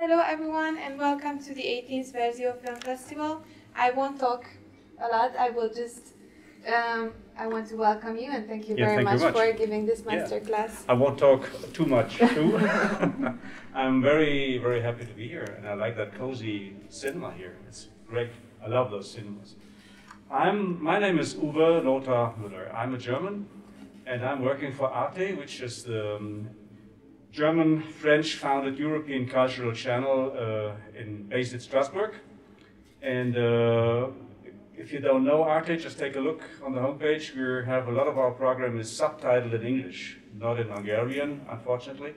Hello everyone and welcome to the 18th Verzió Film Festival. I won't talk a lot, I will just, I want to welcome you and thank you very much for giving this masterclass. I won't talk too much too. I'm very, very happy to be here and I like that cozy cinema here. It's great, I love those cinemas. My name is Uwe-Lothar Müller. I'm a German and I'm working for ARTE, which is the German, French-founded European cultural channel based in Strasbourg. And if you don't know ARTE, just take a look on the homepage. We have a lot of our program is subtitled in English, not in Hungarian, unfortunately.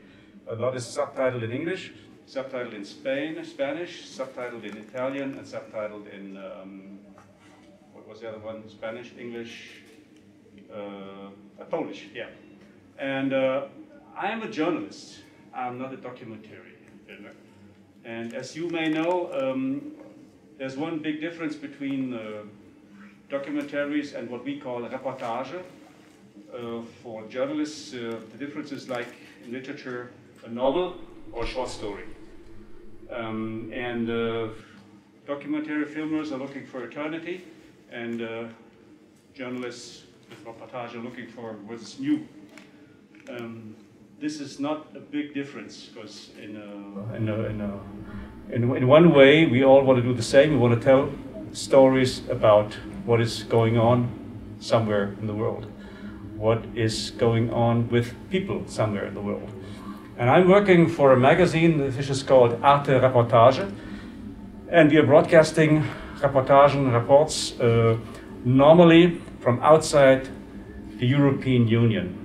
A lot is subtitled in English, subtitled in Spanish, subtitled in Italian, and subtitled in, what was the other one? Spanish, English, Polish, yeah. And I am a journalist. I'm not a documentary filmer. And as you may know, there's one big difference between documentaries and what we call reportage. For journalists, the difference is like in literature, a novel or a short story. Documentary filmers are looking for eternity, and journalists with reportage are looking for what's new. This is not a big difference because in one way we all want to do the same. We want to tell stories about what is going on somewhere in the world, what is going on with people somewhere in the world. And I'm working for a magazine which is called ARTE Reportage, and we are broadcasting reports normally from outside the European Union.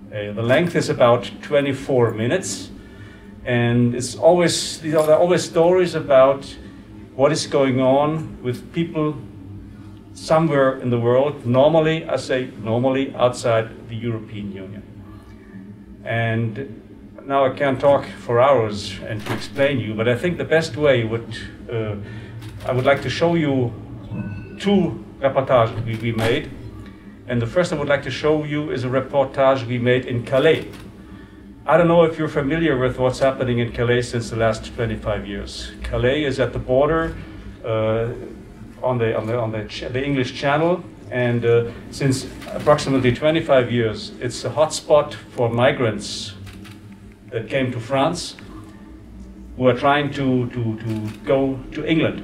The length is about 24 minutes, and it's always, there are always stories about what is going on with people somewhere in the world, normally, I say normally, outside the European Union. And now I can't talk for hours and to explain you, but I think the best way would, I would like to show you two reportages we made. And the first I would like to show you is a reportage we made in Calais. I don't know if you're familiar with what's happening in Calais since the last 25 years. Calais is at the border on the English Channel, and since approximately 25 years, it's a hotspot for migrants that came to France who are trying to go to England.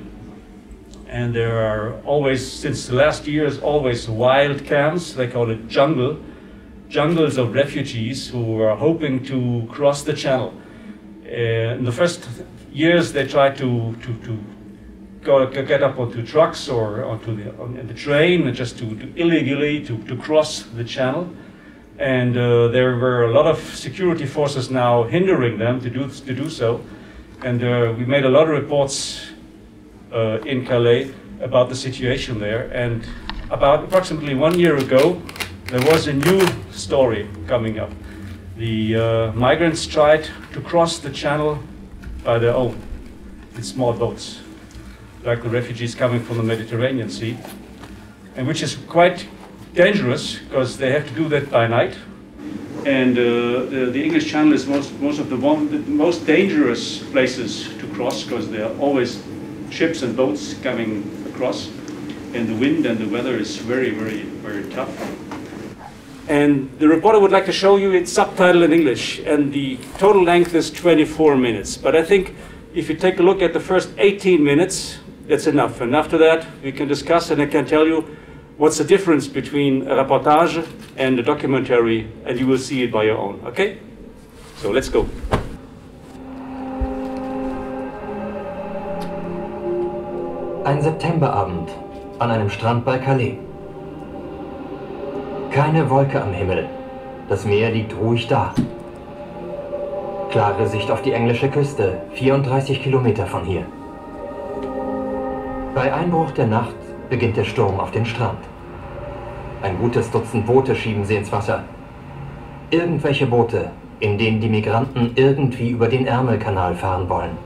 And there are always, since the last years, always wild camps, they call it jungles of refugees who are hoping to cross the channel. In the first years, they try to get up onto trucks or onto the train, just to illegally to cross the channel. And there were a lot of security forces now hindering them to do so. And we made a lot of reports in Calais about the situation there, and about approximately 1 year ago there was a new story coming up. The migrants tried to cross the channel by their own in small boats, like the refugees coming from the Mediterranean Sea, and which is quite dangerous because they have to do that by night. And the English Channel is most of the most dangerous places to cross because there are always ships and boats coming across, and the wind and the weather is very, very, very tough. And the reporter would like to show you it's subtitled in English, and the total length is 24 minutes. But I think if you take a look at the first 18 minutes, that's enough. And after that, we can discuss, and I can tell you what's the difference between a reportage and a documentary, and you will see it by your own, okay? So let's go. Ein Septemberabend an einem Strand bei Calais. Keine Wolke am Himmel. Das Meer liegt ruhig da. Klare Sicht auf die englische Küste, 34 Kilometer von hier. Bei Einbruch der Nacht beginnt der Sturm auf den Strand. Ein gutes Dutzend Boote schieben sie ins Wasser. Irgendwelche Boote, in denen die Migranten irgendwie über den Ärmelkanal fahren wollen.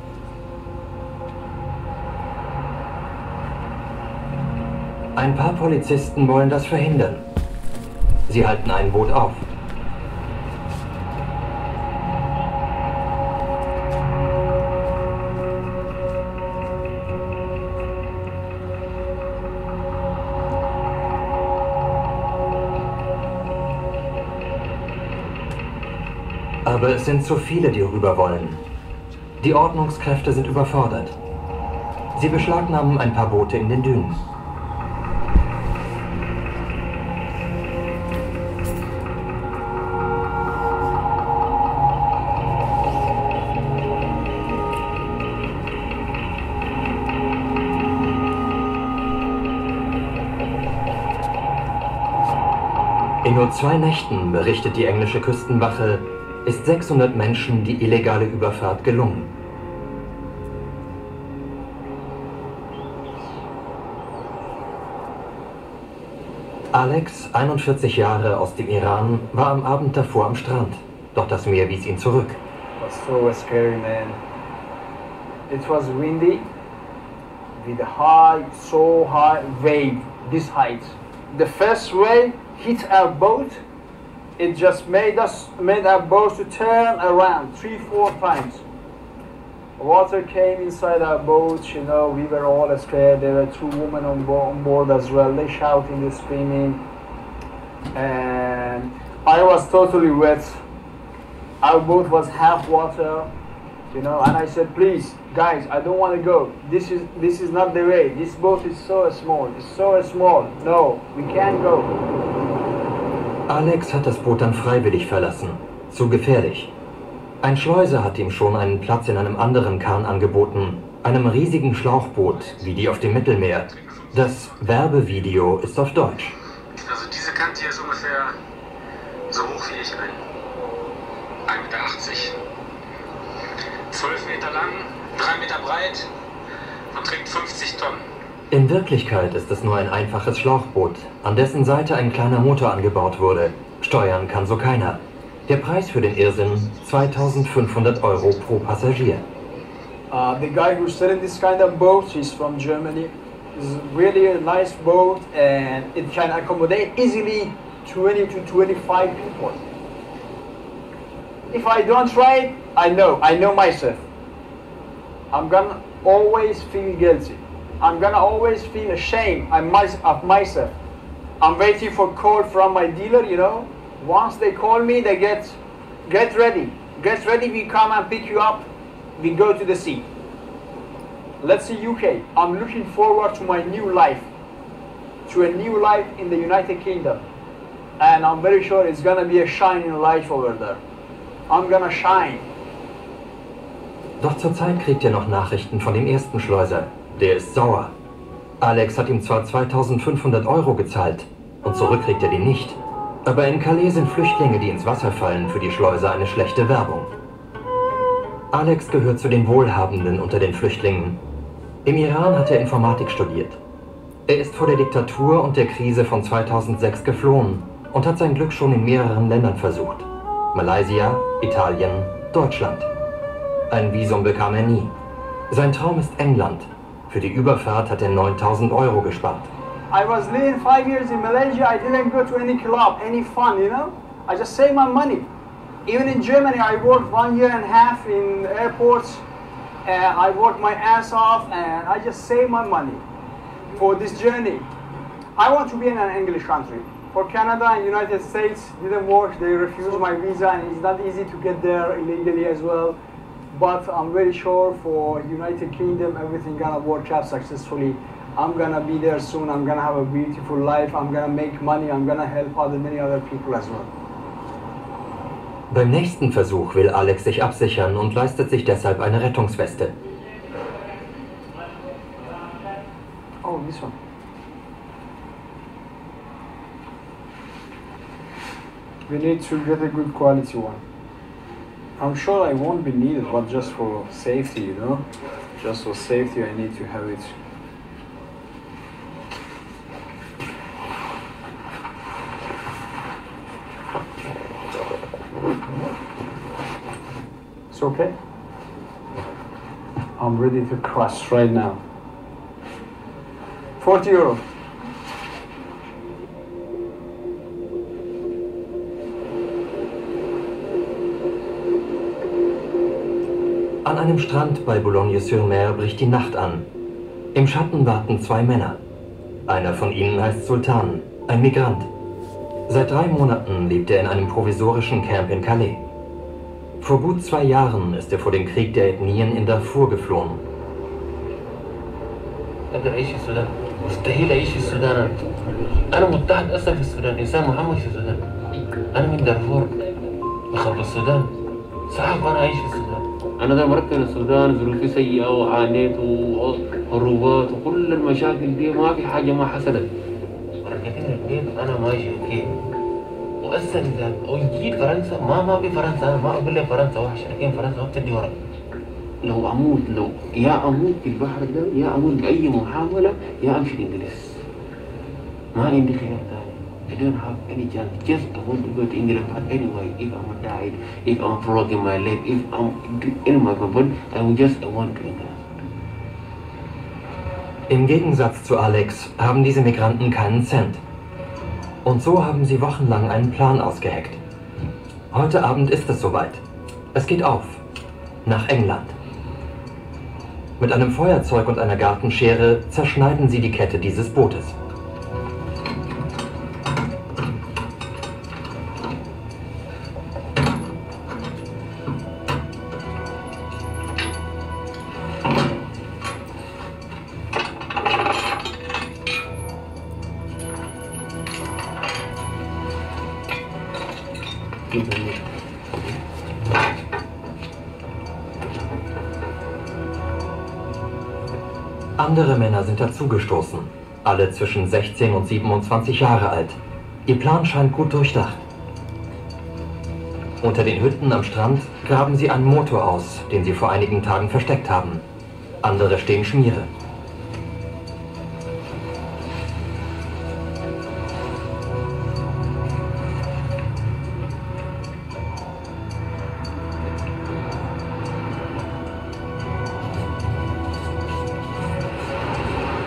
Ein paar Polizisten wollen das verhindern. Sie halten ein Boot auf. Aber es sind zu viele, die rüber wollen. Die Ordnungskräfte sind überfordert. Sie beschlagnahmen ein paar Boote in den Dünen. In nur 2 Nächten, berichtet die englische Küstenwache, ist 600 Menschen die illegale Überfahrt gelungen. Alex, 41 Jahre, aus dem Iran, war am Abend davor am Strand. Doch das Meer wies ihn zurück. It was so scary, man. It was windy, with a so high wave, this height. The first wave hit our boat. It just made our boat to turn around 3-4 times. Water came inside our boat, you know, we were all scared. There were 2 women on board as well. They shouting, they screaming. And I was totally wet. Our boat was half water, you know, and I said, please, guys, I don't want to go. This is not the way. This boat is so small. It's so small. No, we can't go. Alex hat das Boot dann freiwillig verlassen. Zu gefährlich. Ein Schleuser hat ihm schon einen Platz in einem anderen Kahn angeboten, einem riesigen Schlauchboot, wie die auf dem Mittelmeer. Das Werbevideo ist auf Deutsch. Also diese Kante hier ist ungefähr so hoch wie ich bin. 1,80 Meter. 12 Meter lang, 3 Meter breit und trägt 50 Tonnen. In Wirklichkeit ist es nur ein einfaches Schlauchboot, an dessen Seite ein kleiner Motor angebaut wurde. Steuern kann so keiner. Der Preis für den Irrsinn 2.500 € pro Passagier. The guy who's selling this kind of boat, he's from Germany. It's really a nice boat and it can accommodate easily 20 to 25 people. If I don't try it, I know myself. I'm gonna always feel guilty. I'm gonna always feel ashamed of myself. I'm waiting for a call from my dealer, you know. Once they call me, they get ready. Get ready, we come and pick you up. We go to the sea. Let's see UK. I'm looking forward to my new life. To a new life in the United Kingdom. And I'm very sure it's gonna be a shining life over there. I'm gonna shine. Doch zurzeit kriegt er noch Nachrichten von dem ersten Schleuser. Der ist sauer. Alex hat ihm zwar 2.500 € gezahlt und zurück kriegt er die nicht. Aber in Calais sind Flüchtlinge, die ins Wasser fallen, für die Schleuser eine schlechte Werbung. Alex gehört zu den Wohlhabenden unter den Flüchtlingen. Im Iran hat er Informatik studiert. Er ist vor der Diktatur und der Krise von 2006 geflohen und hat sein Glück schon in mehreren Ländern versucht. Malaysia, Italien, Deutschland. Ein Visum bekam er nie. Sein Traum ist England. Für die Überfahrt hat er 9.000 € gespart. I was living 5 years in Malaysia. I didn't go to any club, any fun, you know. I just saved my money. Even in Germany, I worked 1.5 years in airports. I worked my ass off, and I just saved my money for this journey. I want to be in an English country. For Canada and United States, didn't work. They refused my visa, and it's not easy to get there illegally as well. But I'm very sure for United Kingdom, everything gonna work out successfully. I'm gonna be there soon. I'm gonna have a beautiful life. I'm gonna make money. I'm gonna help many other people as well. Beim nächsten Versuch will Alex sich absichern und leistet sich deshalb eine Rettungsweste. Oh, this one. We need to get a good quality one. I'm sure I won't be needed, but just for safety, you know? Just for safety, I need to have it. It's okay? I'm ready to crash right now. 40 €. An einem Strand bei Boulogne-sur-Mer bricht die Nacht an. Im Schatten warten 2 Männer. Einer von ihnen heißt Sultan, ein Migrant. Seit 3 Monaten lebt er in einem provisorischen Camp in Calais. Vor gut 2 Jahren ist er vor dem Krieg der Ethnien in Darfur geflohen. أقدر أعيش في السودان، مستحيل أعيش في السودان. أنا مضطهد أصلا في السودان، إنسان محمد في السودان. أنا من دارفور بخط السودان، صعب أنا أعيش في السودان. أنا ده مركز السودان، ظروفي سيئة وعانيت وهروبات وكل المشاكل دي، ما في حاجة ما حصلت. رجعت البيت أنا ماشي أوكي. وأصلا إذا جيت فرنسا ما في فرنسا، أنا ما أقول لك فرنسا وحشة، لكن فرنسا ما بتدي ورق. لو أموت، لو يا أموت في البحر ده يا أموت بأي محاولة يا أمشي الإنجليز. ما عندي خيار ثاني. I don't have any chance. Just I want to go to England. But anyway, if I'm died, if I'm broken my leg, if I'm in my body, I will just want to England. Im Gegensatz zu Alex haben diese Migranten keinen Cent. Und so haben sie wochenlang einen Plan ausgeheckt. Heute Abend ist es soweit. Es geht auf. Nach England. Mit einem Feuerzeug und einer Gartenschere zerschneiden sie die Kette dieses Bootes. Andere Männer sind dazugestoßen, alle zwischen 16 und 27 Jahre alt. Ihr Plan scheint gut durchdacht. Unter den Hütten am Strand graben sie einen Motor aus, den sie vor einigen Tagen versteckt haben. Andere stehen Schmiere.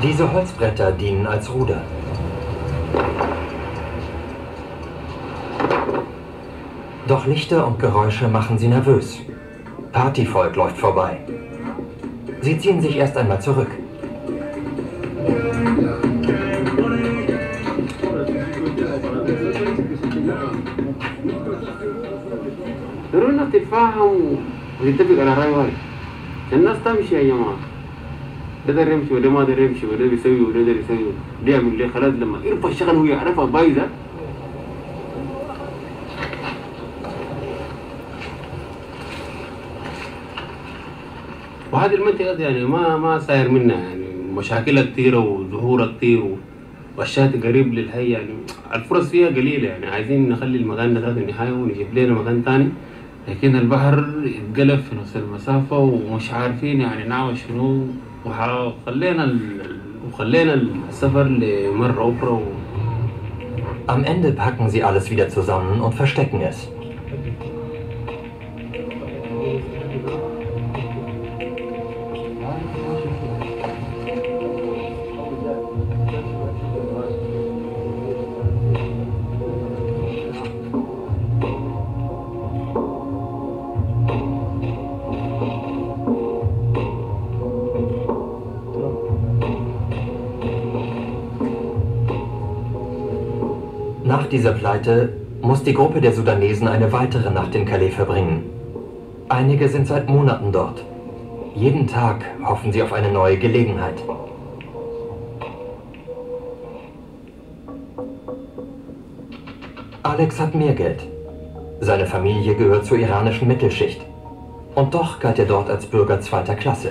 Diese Holzbretter dienen als Ruder. Doch Lichter und Geräusche machen sie nervös. Partyvolk läuft vorbei. Sie ziehen sich erst einmal zurück. ده ده يمشي وده ما ده يمشي وده بيسوي وده ده يسوي، ده يعمل ليه خلاص لما يرفع الشغل وهو يعرفها بايظه. وهذه المنطقة يعني ما صاير منها يعني مشاكلها كثيرة وظهورها كثير والشات قريب للحي، يعني الفرص فيها قليلة، يعني عايزين نخلي المكان ده ذات النهاية ونجيب لنا مكان ثاني، لكن البحر اتقلب في نفس المسافة ومش عارفين يعني نعمل شنو، وخلينا السفر لمرة أخرى. Am Ende packen sie alles wieder zusammen und verstecken es. Nach dieser Pleite muss die Gruppe der Sudanesen eine weitere Nacht in Calais verbringen. Einige sind seit Monaten dort. Jeden Tag hoffen sie auf eine neue Gelegenheit. Alex hat mehr Geld. Seine Familie gehört zur iranischen Mittelschicht. Und doch galt er dort als Bürger zweiter Klasse.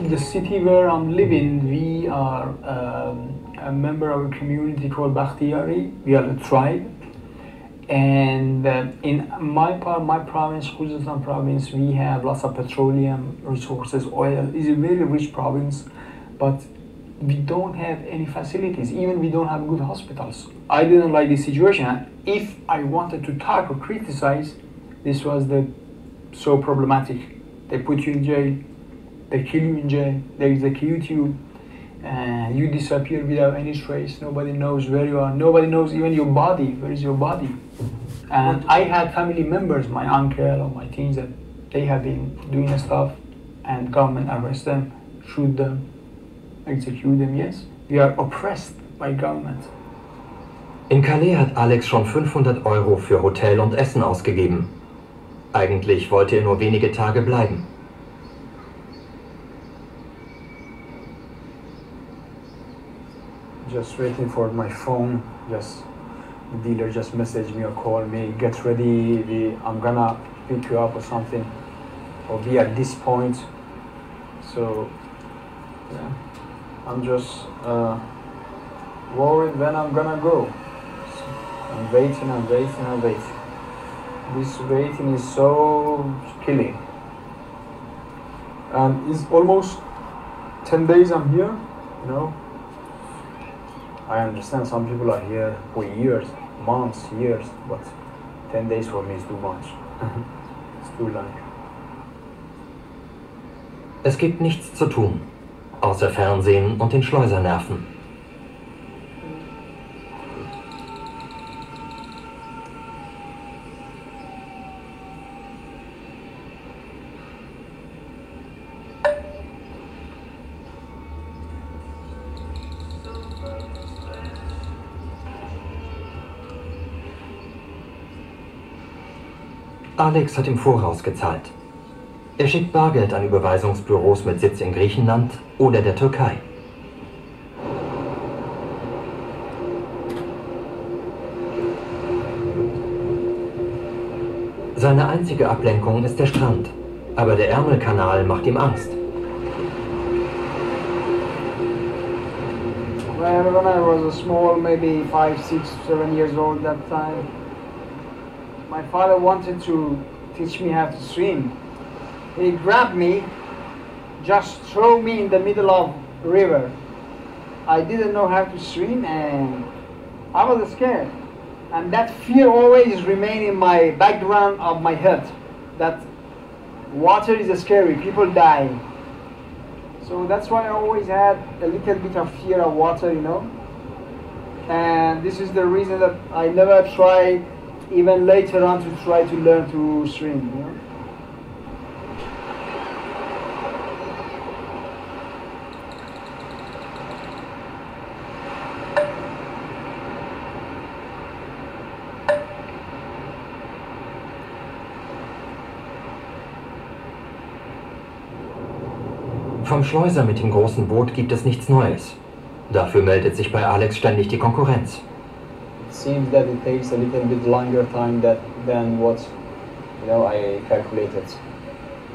The city where I'm living, we are a member of a community called Bakhtiari. We are a tribe, and in my province, Khuzestan province, we have lots of petroleum resources. Oil is a very rich province, but we don't have any facilities. Even we don't have good hospitals. I didn't like the situation. If I wanted to talk or criticize, this was so problematic. They put you in jail. They kill you in jail, they execute you, you disappear without any trace, nobody knows where you are, nobody knows even your body, where is your body. And I had family members, my uncle or my teens, that they have been doing stuff and government arrest them, shoot them, execute them, yes. We are oppressed by government. In Calais hat Alex schon 500 € für Hotel und Essen ausgegeben. Eigentlich wollte er nur wenige Tage bleiben. Just waiting for my phone. Just the dealer just messaged me or called me. Get ready. I'm gonna pick you up or something, or be at this point. So yeah, I'm just worried when I'm gonna go. So I'm waiting. This waiting is so killing. And it's almost 10 days I'm here, you know. I understand some people are here for years, months, years, but 10 days for me is too much. It's too long. Es gibt nichts zu tun, außer Fernsehen und den Schleuser nerven. Alex hat im Voraus gezahlt. Er schickt Bargeld an Überweisungsbüros mit Sitz in Griechenland oder der Türkei. Seine einzige Ablenkung ist der Strand, aber der Ärmelkanal macht ihm Angst. When I was small, maybe 5, 6, 7 years old that time, my father wanted to teach me how to swim. He grabbed me, just threw me in the middle of the river. I didn't know how to swim and I was scared. And that fear always remained in my background of my head, that water is scary, people die. So that's why I always had a little bit of fear of water, you know. And this is the reason that I never tried, even later on, to try to learn to swim, you know. Vom Schleuser mit dem großen Boot gibt es nichts Neues. Dafür meldet sich bei Alex ständig die Konkurrenz. It seems that it takes a little bit longer time than what I calculated.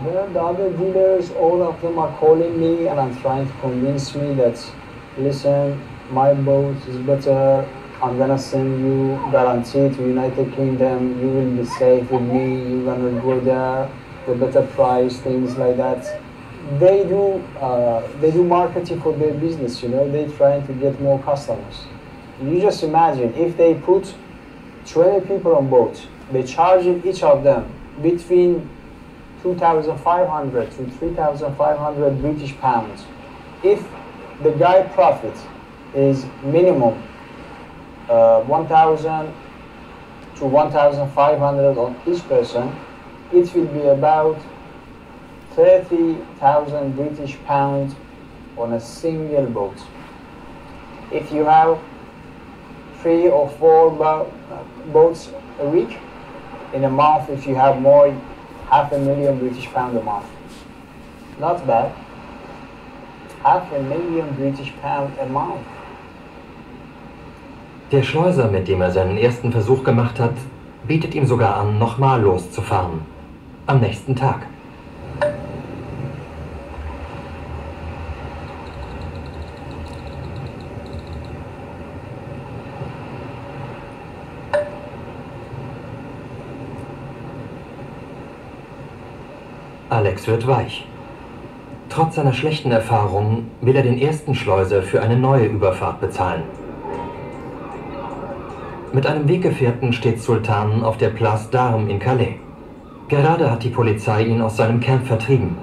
The other dealers, all of them are calling me and I'm trying to convince me that, listen, my boat is better, I'm gonna send you guarantee to United Kingdom, you will be safe with me, you're gonna go there, the better price, things like that. They do marketing for their business, you know, they're trying to get more customers. You just imagine if they put 20 people on boat, they charge each of them between 2,500 to 3,500 British pounds. If the guy profit is minimum 1,000 to 1,500 on each person, it will be about 30,000 British pounds on a single boat. If you have 3 or 4 boats a week, in a month, if you have more, 500,000 British pounds a month. Not bad. 500,000 British pounds a month. Der Schleuser, mit dem er seinen ersten Versuch gemacht hat, bietet ihm sogar an, nochmal loszufahren. Am nächsten Tag. Alex wird weich. Trotz seiner schlechten Erfahrungen will er den ersten Schleuser für eine neue Überfahrt bezahlen. Mit einem Weggefährten steht Sultan auf der Place d'Armes in Calais. Gerade hat die Polizei ihn aus seinem Camp vertrieben.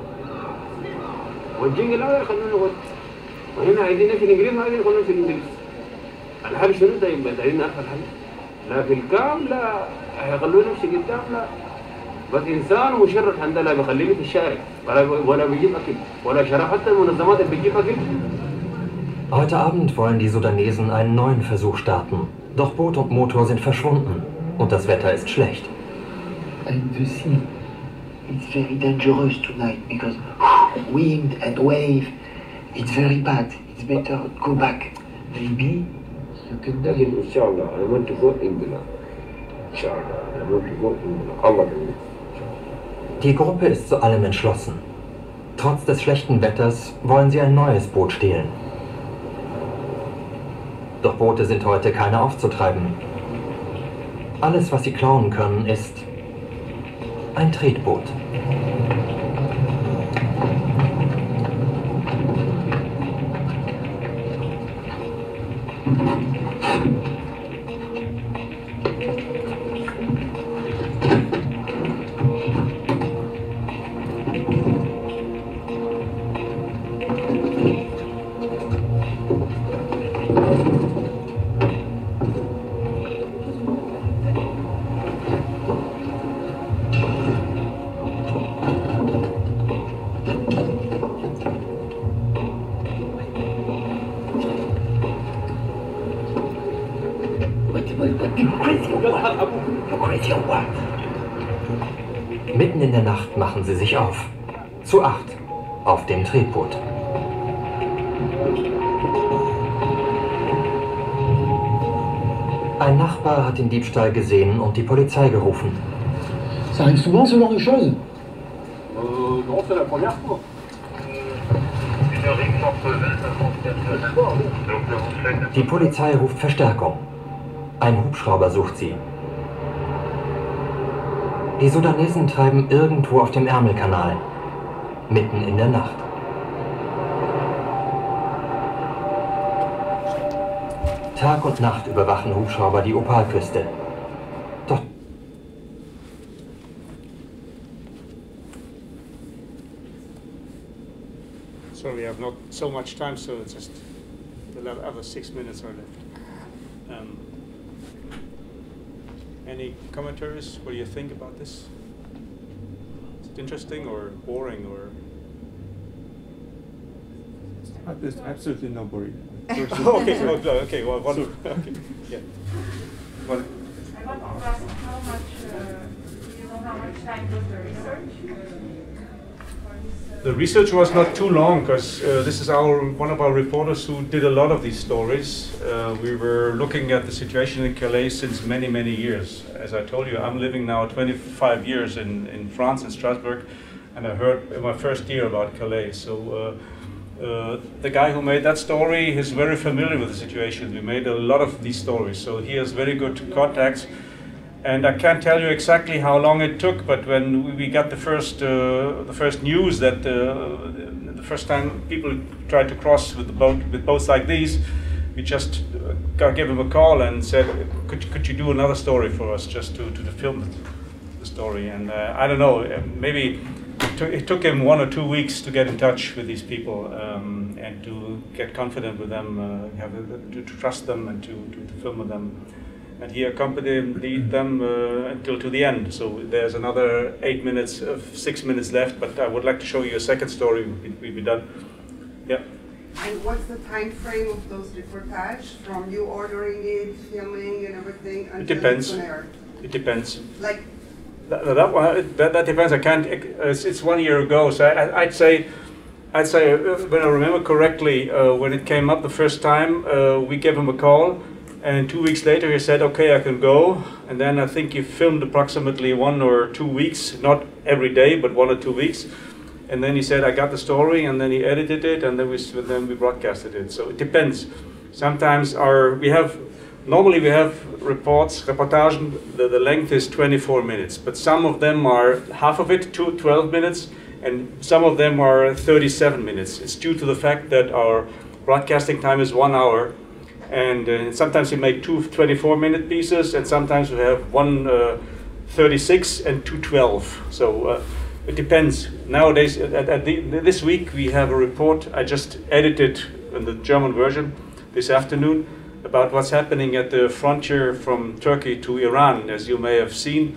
بس انسان مشرد عندنا بيخليني في الشارع ولا بيجيب اكل ولا شرف حتى المنظمات اللي بتجيب اكل. Heute Abend wollen die Sudanesen einen neuen Versuch starten. Doch Boot und Motor sind verschwunden und das Wetter ist schlecht. Impossible. it's very dangerous tonight because wind and wave, it's very bad. It's better go back. Maybe you can tell him, inshallah, I want to go England. Inshallah, I want to go England. Allah. Die Gruppe ist zu allem entschlossen. Trotz des schlechten Wetters wollen sie ein neues Boot stehlen. Doch Boote sind heute keine aufzutreiben. Alles, was sie klauen können, ist ein Tretboot. Mitten in der Nacht machen sie sich auf. Zu 8 auf dem Tretboot. Ein Nachbar hat den Diebstahl gesehen und die Polizei gerufen. Ça arrive souvent ce genre de choses? Non, c'est la première fois. Die Polizei ruft Verstärkung. Ein Hubschrauber sucht sie. Die Sudanesen treiben irgendwo auf dem Ärmelkanal, mitten in der Nacht. Tag und Nacht überwachen Hubschrauber die Opalküste. Doch Sorry, we have not so much time, so it's just the other 6 minutes are left. Any commentaries? What do you think about this? Is it interesting or boring or? There's absolutely no boring. Okay, well, wonderful. Okay, yeah. Well, I want to ask how much, do you know how much time was the research? The research was not too long because this is one of our reporters who did a lot of these stories. We were looking at the situation in Calais since many, many years. As I told you, I'm living now 25 years in France, in Strasbourg, and I heard in my first year about Calais. So the guy who made that story is very familiar with the situation. We made a lot of these stories, so he has very good contacts. And I can't tell you exactly how long it took, but when we got the first news that the first time people tried to cross with the boat with boats like these, we just gave him a call and said, could you do another story for us, just to film the story? And I don't know, maybe it took him 1 or 2 weeks to get in touch with these people and to get confident with them, to trust them and to film with them. And he accompanied them until to the end. So there's another 6 minutes left, but I would like to show you a second story we'll be done. Yeah. And what's the time frame of those reportage from you ordering it, filming and everything until it depends. It's on air? It depends. Like that depends. I can't. It's 1 year ago, so I'd say when I remember correctly, when it came up the first time, we gave him a call. And 2 weeks later he said, okay, I can go. And then I think he filmed approximately 1 or 2 weeks, not every day, but 1 or 2 weeks. And then he said, I got the story, and then he edited it, and then we broadcasted it. So it depends. Sometimes normally we have reportage, the length is 24 minutes, but some of them are, half of it, 12 minutes, and some of them are 37 minutes. It's due to the fact that our broadcasting time is 1 hour. And sometimes we make 2 24-minute pieces, and sometimes we have 1 36 and 2 12. So it depends. Nowadays, this week we have a report I just edited in the German version this afternoon about what's happening at the frontier from Turkey to Iran. As you may have seen,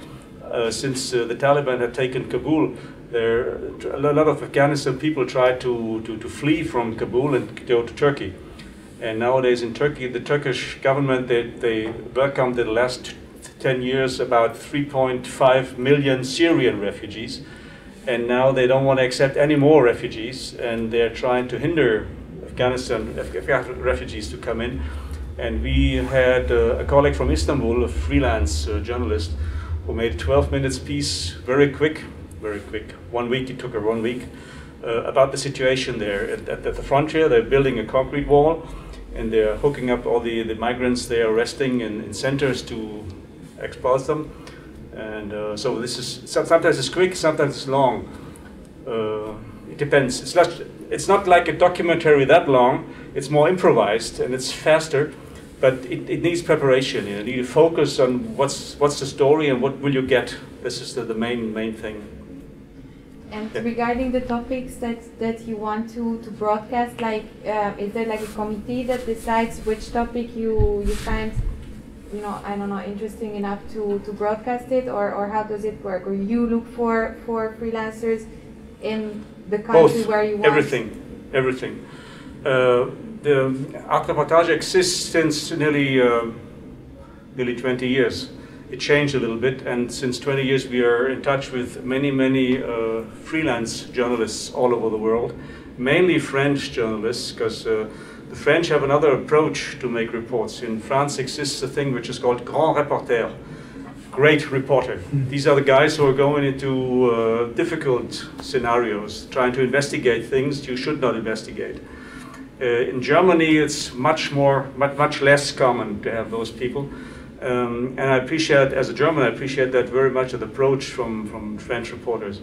since the Taliban had taken Kabul, a lot of Afghanistan people tried to flee from Kabul and go to Turkey. And nowadays in Turkey, the Turkish government, they welcomed in the last 10 years about 3.5 million Syrian refugees. and now they don't want to accept any more refugees, and they're trying to hinder Afghan refugees to come in. And we had a colleague from Istanbul, a freelance journalist, who made a 12-minute piece, very quick, 1 week, it took her 1 week, about the situation there. At the frontier, they're building a concrete wall, and they're hooking up all the migrants they are arresting in centers to expulse them. And so this is, sometimes it's quick, sometimes it's long. It depends. It's not like a documentary that long. It's more improvised and it's faster, but it needs preparation. You need to focus on what's the story and what will you get. This is the main thing. And regarding the topics that you want to broadcast, like is there like a committee that decides which topic you find, you know, I don't know, interesting enough to broadcast it, or how does it work? Or you look for freelancers in the country where you want? Everything. The ARTE Reportage exists since nearly 20 years. It changed a little bit, and since 20 years we are in touch with many freelance journalists all over the world, mainly French journalists, because the French have another approach to make reports. In France exists a thing which is called grand reporter, great reporter. These are the guys who are going into difficult scenarios, trying to investigate things you should not investigate. In Germany, it's much less common to have those people. And I appreciate, as a German, I appreciate that very much, the approach from French reporters.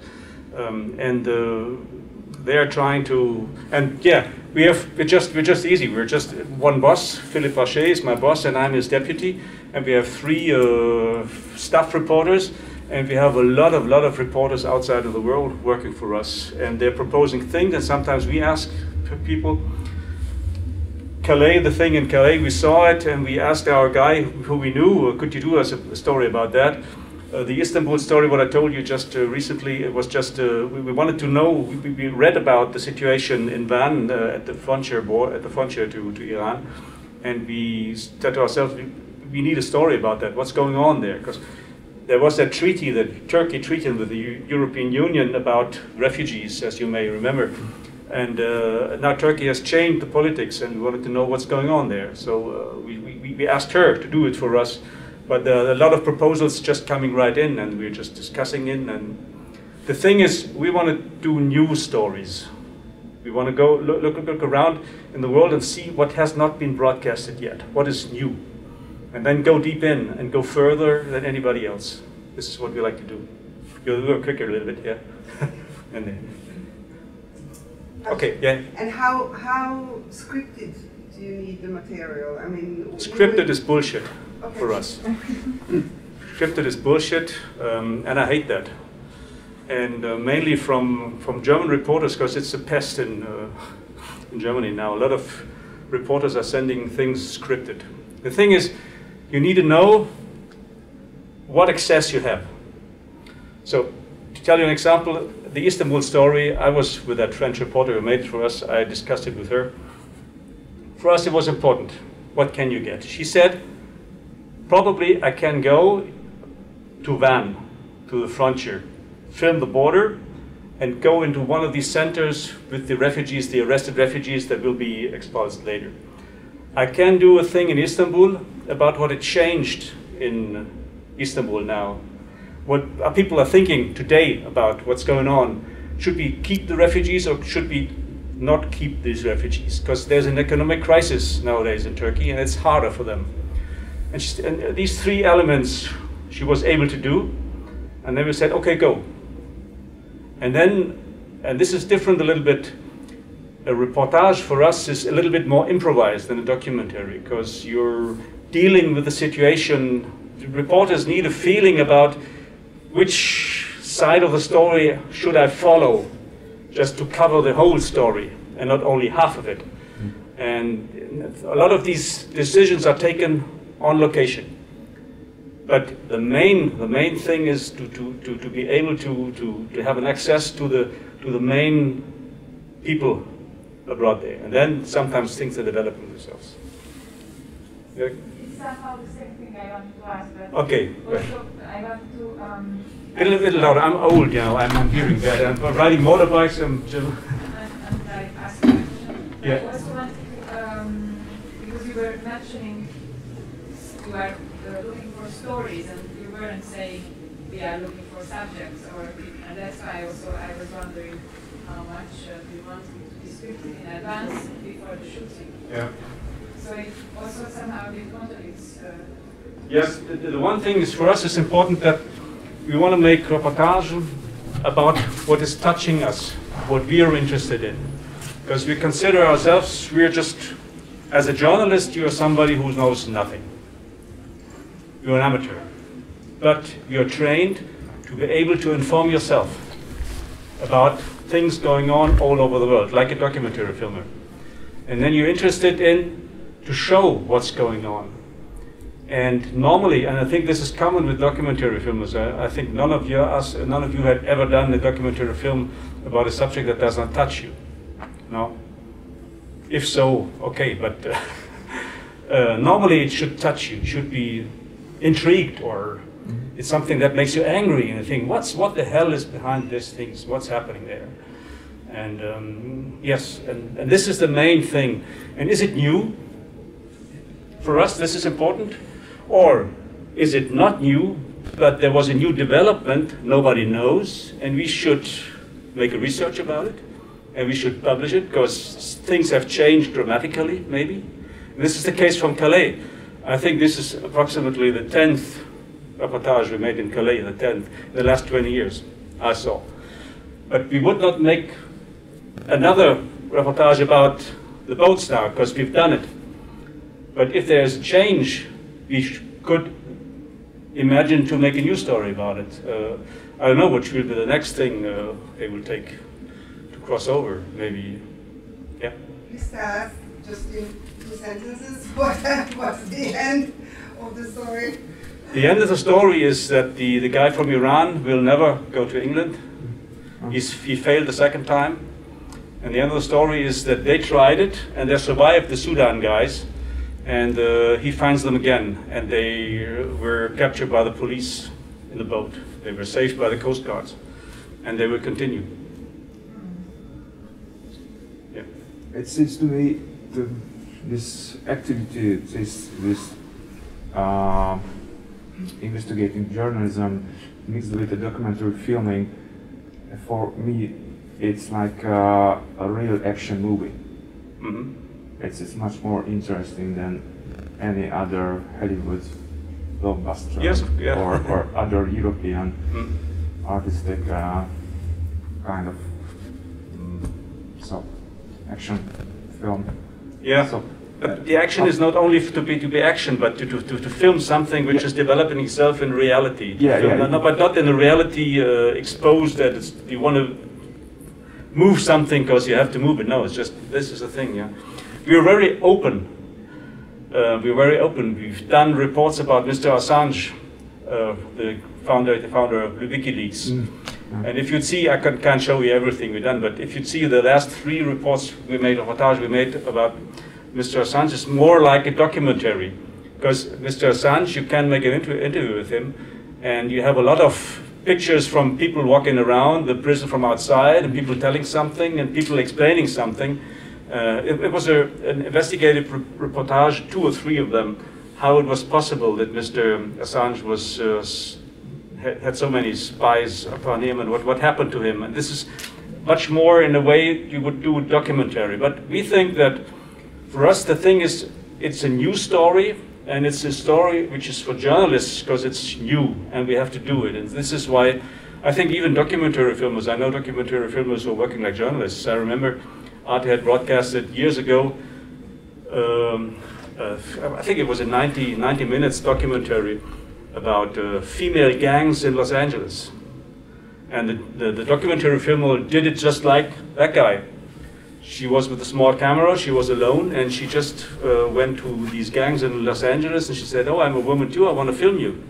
They are trying to, and yeah, we're just easy. We're just one boss. Philippe Rocher is my boss, and I'm his deputy. And we have 3 staff reporters, and we have a lot of reporters outside of the world working for us. And they're proposing things, and sometimes we ask people. Calais, the thing in Calais, we saw it, and we asked our guy who we knew, could you do us a story about that? The Istanbul story, what I told you just recently, it was just, we wanted to know, we read about the situation in Van at the frontier to Iran, and we said to ourselves, we need a story about that, what's going on there? Because there was that treaty, that Turkey treaty with the European Union about refugees, as you may remember. And now Turkey has changed the politics, and we wanted to know what's going on there. So we asked her to do it for us, but a lot of proposals just coming right in, and we're just discussing it. And the thing is, we want to do new stories. We want to go look around in the world and see what has not been broadcasted yet, what is new, and then go deep in and go further than anybody else. This is what we like to do. You'll go quicker a little bit, yeah. And then. Okay, yeah. And how scripted do you need the material? I mean, scripted is bullshit for us. Scripted is bullshit, and I hate that. And mainly from German reporters, because it's a pest in Germany now. A lot of reporters are sending things scripted. The thing is, you need to know what access you have. So, to tell you an example, the Istanbul story, I was with that French reporter who made it for us. I discussed it with her. For us, it was important. What can you get? She said, probably I can go to Van, to the frontier, film the border, and go into one of these centers with the refugees, the arrested refugees that will be expulsed later. I can do a thing in Istanbul about what had changed in Istanbul now. What people are thinking today about what's going on. Should we keep the refugees or should we not keep these refugees? Because there's an economic crisis nowadays in Turkey, and it's harder for them. And these 3 elements she was able to do, and then we said, okay, go. And this is different a little bit. A reportage for us is a little bit more improvised than a documentary, because you're dealing with the situation. The reporters need a feeling about which side of the story should I follow, just to cover the whole story and not only half of it. And a lot of these decisions are taken on location. But the main thing is to be able to have an access to the main people abroad there, and then sometimes things are developing themselves. Yeah. It's somehow the same thing I want to ask. But okay. Also, I want to A little louder. I'm old, you know. I'm hearing that. I'm riding motorbikes. Yeah. I also want, because you were mentioning you are looking for stories, and you weren't saying we are looking for subjects, and that's why also I was wondering how much you want to be scripted in advance before the shooting. Yeah. So it also somehow it contradicts. Yes, the one thing is for us it's important that we want to make reportage about what is touching us, what we are interested in. Because we consider ourselves, we are just, as a journalist, you are somebody who knows nothing. You're an amateur. But you're trained to be able to inform yourself about things going on all over the world, like a documentary filmer. And then you're interested in to show what's going on. And normally, and I think this is common with documentary filmers, I think none of you had ever done a documentary film about a subject that does not touch you. No? If so, okay, but normally it should touch you, it should be intrigued, or it's something that makes you angry, and you think, what the hell is behind these things, what's happening there? And yes, and this is the main thing. And is it new? For us, this is important. Or is it not new, but there was a new development nobody knows, and we should make a research about it, and we should publish it, because things have changed dramatically, maybe. And this is the case from Calais. I think this is approximately the 10th reportage we made in Calais, the 10th, in the last 20 years, I saw. But we would not make another reportage about the boats now, because we've done it. But if there's a change, we could imagine to make a new story about it. I don't know which will be the next thing they will take to cross over, maybe. Yeah? Please tell us, just in 2 sentences, what's the end of the story? The end of the story is that the guy from Iran will never go to England. He failed the second time. And the end of the story is that they tried it, and they survived the Sudan guys. And he finds them again, and they were captured by the police in the boat. They were saved by the Coast Guards, and they will continue. Yeah. It seems to me this activity, this investigating journalism mixed with the documentary filming, for me, it's like a real action movie. Mm-hmm. It's much more interesting than any other Hollywood blockbuster, yes, yeah. or other European artistic kind of action film. Yeah. So, but the action is not only to be action, but to film something which is developing itself in reality. But not in a reality exposed that you want to move something because you have to move it. No, it's just this is the thing. Yeah. We are very open. We've done reports about Mr. Assange, the founder of WikiLeaks. And if you'd see, I can't show you everything we've done, but if you'd see the last 3 reports we made, reportage we made about Mr. Assange, is more like a documentary. Because Mr. Assange, you can make an interview with him, and you have a lot of pictures from people walking around the prison from outside, and people telling something, and people explaining something. It was an investigative reportage, 2 or 3 of them, how it was possible that Mr. Assange had so many spies upon him, and what happened to him. And this is much more in a way you would do a documentary. But we think that for us the thing is, it's a new story, and it's a story which is for journalists because it's new and we have to do it. And this is why I think even documentary filmers, I know documentary filmers who are working like journalists. I remember ARTE had broadcasted years ago, I think it was a 90 minutes documentary about female gangs in Los Angeles. And the documentary filmer did it just like that guy. She was with a small camera, she was alone, and she just went to these gangs in Los Angeles, and she said, "Oh, I'm a woman too, I want to film you."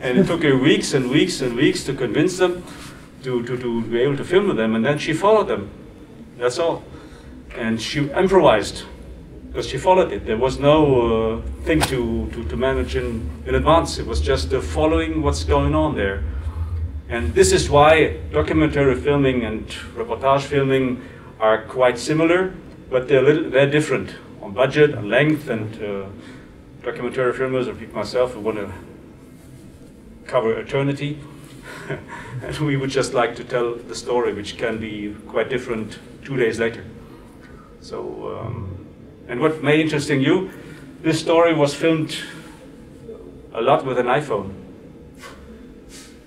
And it took her weeks and weeks and weeks to convince them to be able to film with them, and then she followed them. That's all. And she improvised, because she followed it. There was no thing to manage in advance. It was just following what's going on there. And this is why documentary filming and reportage filming are quite similar, but they're different on budget, on length, and documentary filmers, or people myself, who want to cover eternity. And we would just like to tell the story, which can be quite different 2 days later. So, and what may interest you, this story was filmed a lot with an iPhone.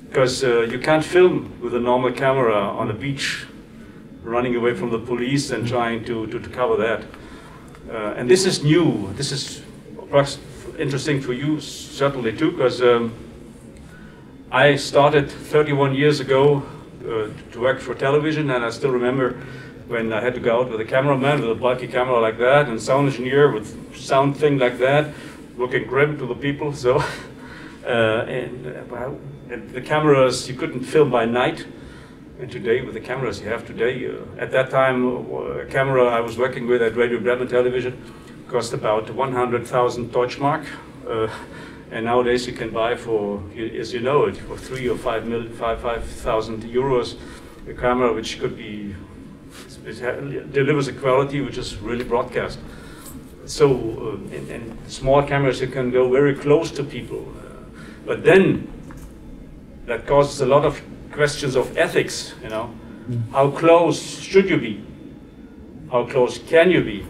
Because you can't film with a normal camera on a beach, running away from the police and trying to cover that. And this is new. This is perhaps interesting for you, certainly too, because I started 31 years ago to work for television, and I still remember when I had to go out with a cameraman with a bulky camera like that, and sound engineer with sound thing like that, looking grim to the people. So, and the cameras, you couldn't film by night. And today, with the cameras you have today, at that time, a camera I was working with at Radio Bremen Television cost about 100,000 Deutschmark. And nowadays you can buy for, as you know it, for 3 or 5,000 euros a camera which could be, delivers a quality which is really broadcast. So in small cameras you can go very close to people. But then that causes a lot of questions of ethics, you know. How close should you be? How close can you be?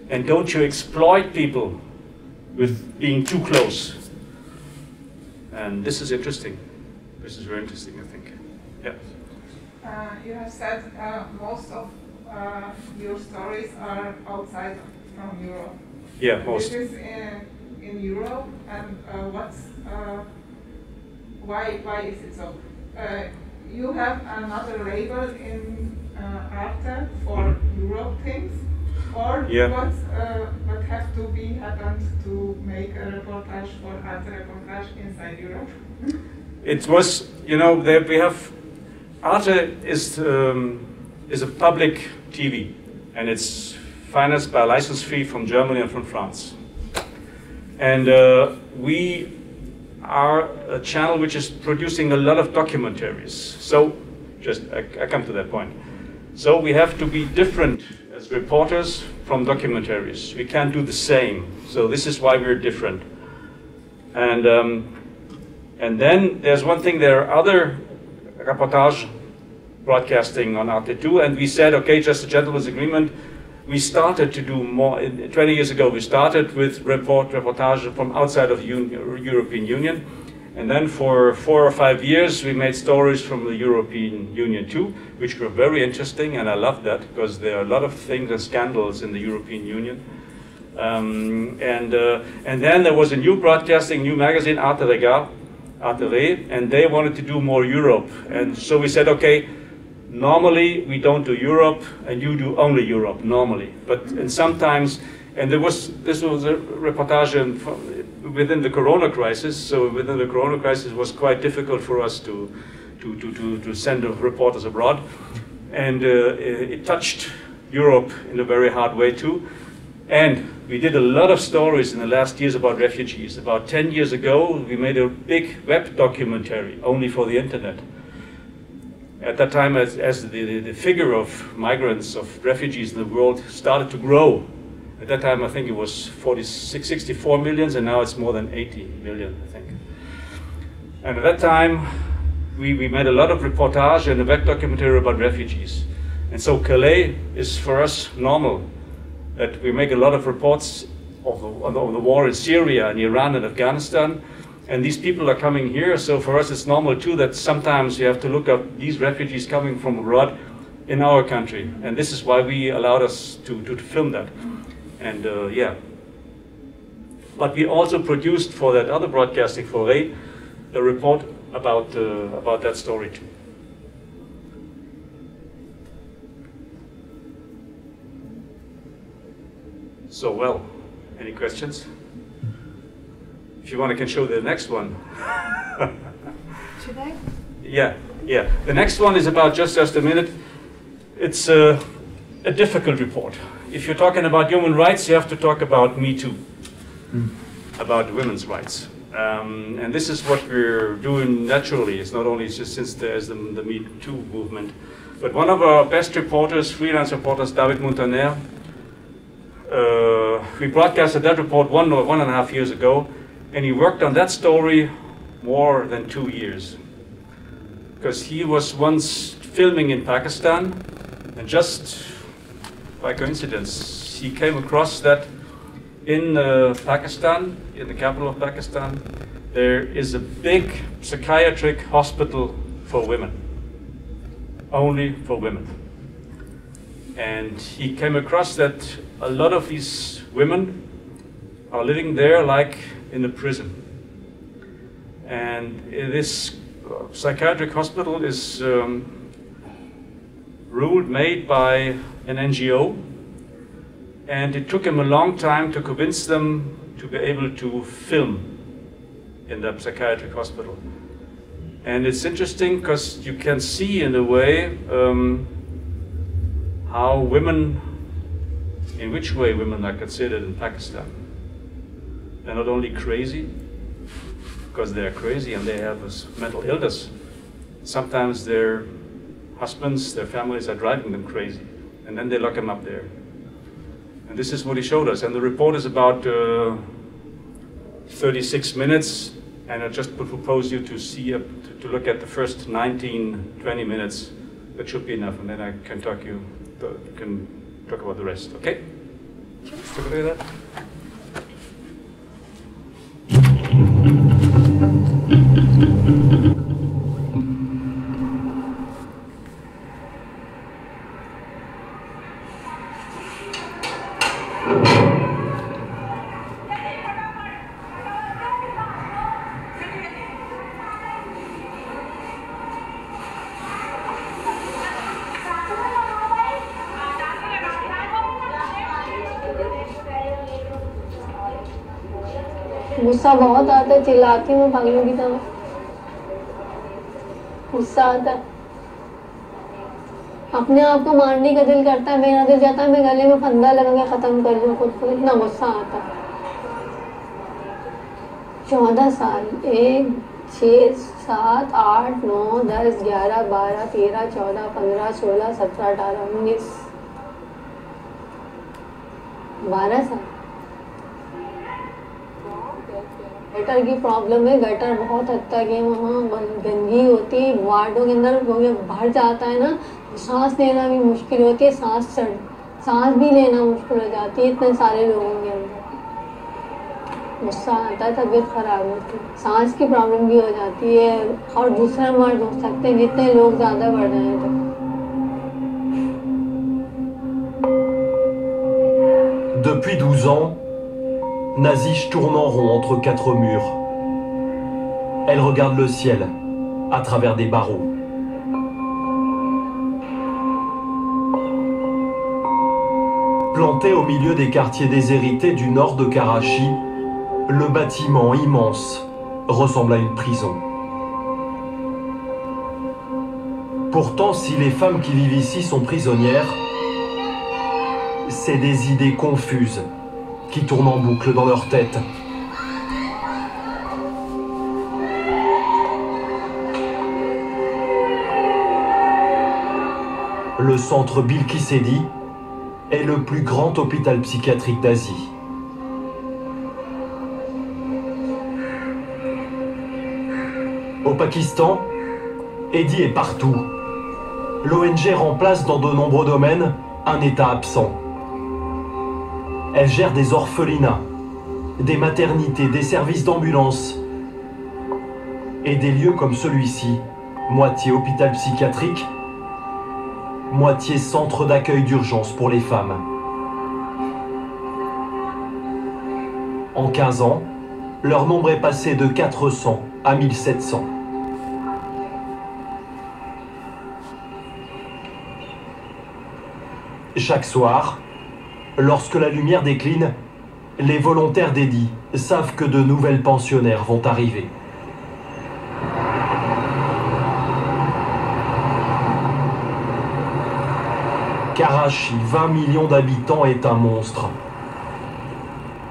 And don't you exploit people with being too close? And this is interesting. This is very interesting, I think. Yeah. You have said most of your stories are outside from Europe. Yeah, most. This is in Europe, and why is it so? You have another label in ARTE for Europe things, or what have to be happened to make a reportage for ARTE Reportage inside Europe? It was, you know, we have, ARTE is a public TV, and it's financed by a license fee from Germany and from France. And we are a channel which is producing a lot of documentaries. So, I come to that point. So we have to be different as reporters from documentaries. We can't do the same. So this is why we're different. And then there's one thing, there are other reportage broadcasting on ARTE too, and we said, okay, just a gentleman's agreement. We started to do more, 20 years ago, we started with reportage from outside of European Union. And then for 4 or 5 years, we made stories from the European Union too, which were very interesting, and I love that, because there are a lot of things and scandals in the European Union. And then there was a new broadcasting, new magazine, ARTE Regard, ARTE Re, and they wanted to do more Europe. And so we said, okay, normally we don't do Europe, and you do only Europe, normally. And sometimes, and this was a reportage within the Corona crisis, so within the Corona crisis it was quite difficult for us to send reporters abroad. And it touched Europe in a very hard way too. And we did a lot of stories in the last years about refugees. About 10 years ago, we made a big web documentary only for the internet. At that time, as the figure of migrants, of refugees in the world started to grow. At that time, I think it was 64 million, and now it's more than 80 million, I think. And at that time, we made a lot of reportage and a web documentary about refugees. And so Calais is for us normal, that we make a lot of reports of the war in Syria and Iran and Afghanistan. And these people are coming here, so for us it's normal too that sometimes you have to look up these refugees coming from abroad in our country. And this is why we allowed us to film that. And yeah. But we also produced for that other broadcasting for Ray a report about that story too. So, well, any questions? If you want, I can show the next one. Should I? Yeah. The next one is about, just a minute, it's a difficult report. If you're talking about human rights, you have to talk about Me Too, about women's rights. And this is what we're doing naturally. It's not only just since there's the Me Too movement. But one of our best reporters, freelance reporters, David Montaner, we broadcasted that report 1.5 years ago, and he worked on that story more than 2 years. Because he was once filming in Pakistan, and just by coincidence, he came across that in Pakistan, in the capital of Pakistan, there is a big psychiatric hospital for women, only for women. And he came across that a lot of these women are living there like in a prison. And this psychiatric hospital is made by an NGO, and it took him a long time to convince them to be able to film in that psychiatric hospital. And it's interesting because you can see in a way how women, in which way women are considered in Pakistan. They're not only crazy, because they're crazy and they have this mental illness. Sometimes their husbands, their families are driving them crazy, and then they lock them up there. And this is what he showed us. And the report is about 36 minutes, and I just propose you to see, to look at the first 19, 20 minutes. That should be enough, and then I can talk about the rest, okay? Let's take a look at that. गुस्सा बहुत आता है, चिल्लाती हूँ पागलों की तरह, गुस्सा आता है, अपने आप को मारने का दिल करता है, मेरा दिल जाता है मैं गले में फंदा लगा के खत्म कर दूँ खुद को, इतना गुस्सा आता है। 14 साल, 1, 6, 7, 8, 9, 10, 11, 12, 13, 14, 15, 16, 17, 18, 19, 12 साल। गटर की प्रॉब्लम है, गटर बहुत हद तक है, वहाँ गंदगी होती है, वार्डों के अंदर भर जाता है ना, सांस लेना भी मुश्किल होती है, सांस भी लेना मुश्किल हो जाती है इतने सारे लोगों के अंदर। गुस्सा आता है, तबीयत खराब होती है, सांस की प्रॉब्लम भी हो जाती है, और दूसरा मर्द हो सकते हैं जितने लोग ज़्यादा बढ़ रहे हैं तो। Depuis 12 ans, Nazish tourne en rond entre 4 murs. Elle regarde le ciel à travers des barreaux. Planté au milieu des quartiers déshérités du nord de Karachi, le bâtiment immense ressemble à une prison. Pourtant, si les femmes qui vivent ici sont prisonnières, c'est des idées confuses qui tournent en boucle dans leur tête. Le centre Bilkisedi est le plus grand hôpital psychiatrique d'Asie. Au Pakistan, Eddie est partout. L'ONG remplace dans de nombreux domaines un État absent. Elle gère des orphelinats, des maternités, des services d'ambulance et des lieux comme celui-ci, moitié hôpital psychiatrique, moitié centre d'accueil d'urgence pour les femmes. En 15 ans, leur nombre est passé de 400 à 1700. Chaque soir, lorsque la lumière décline, les volontaires d'Eddie savent que de nouvelles pensionnaires vont arriver. Karachi, 20 millions d'habitants, est un monstre.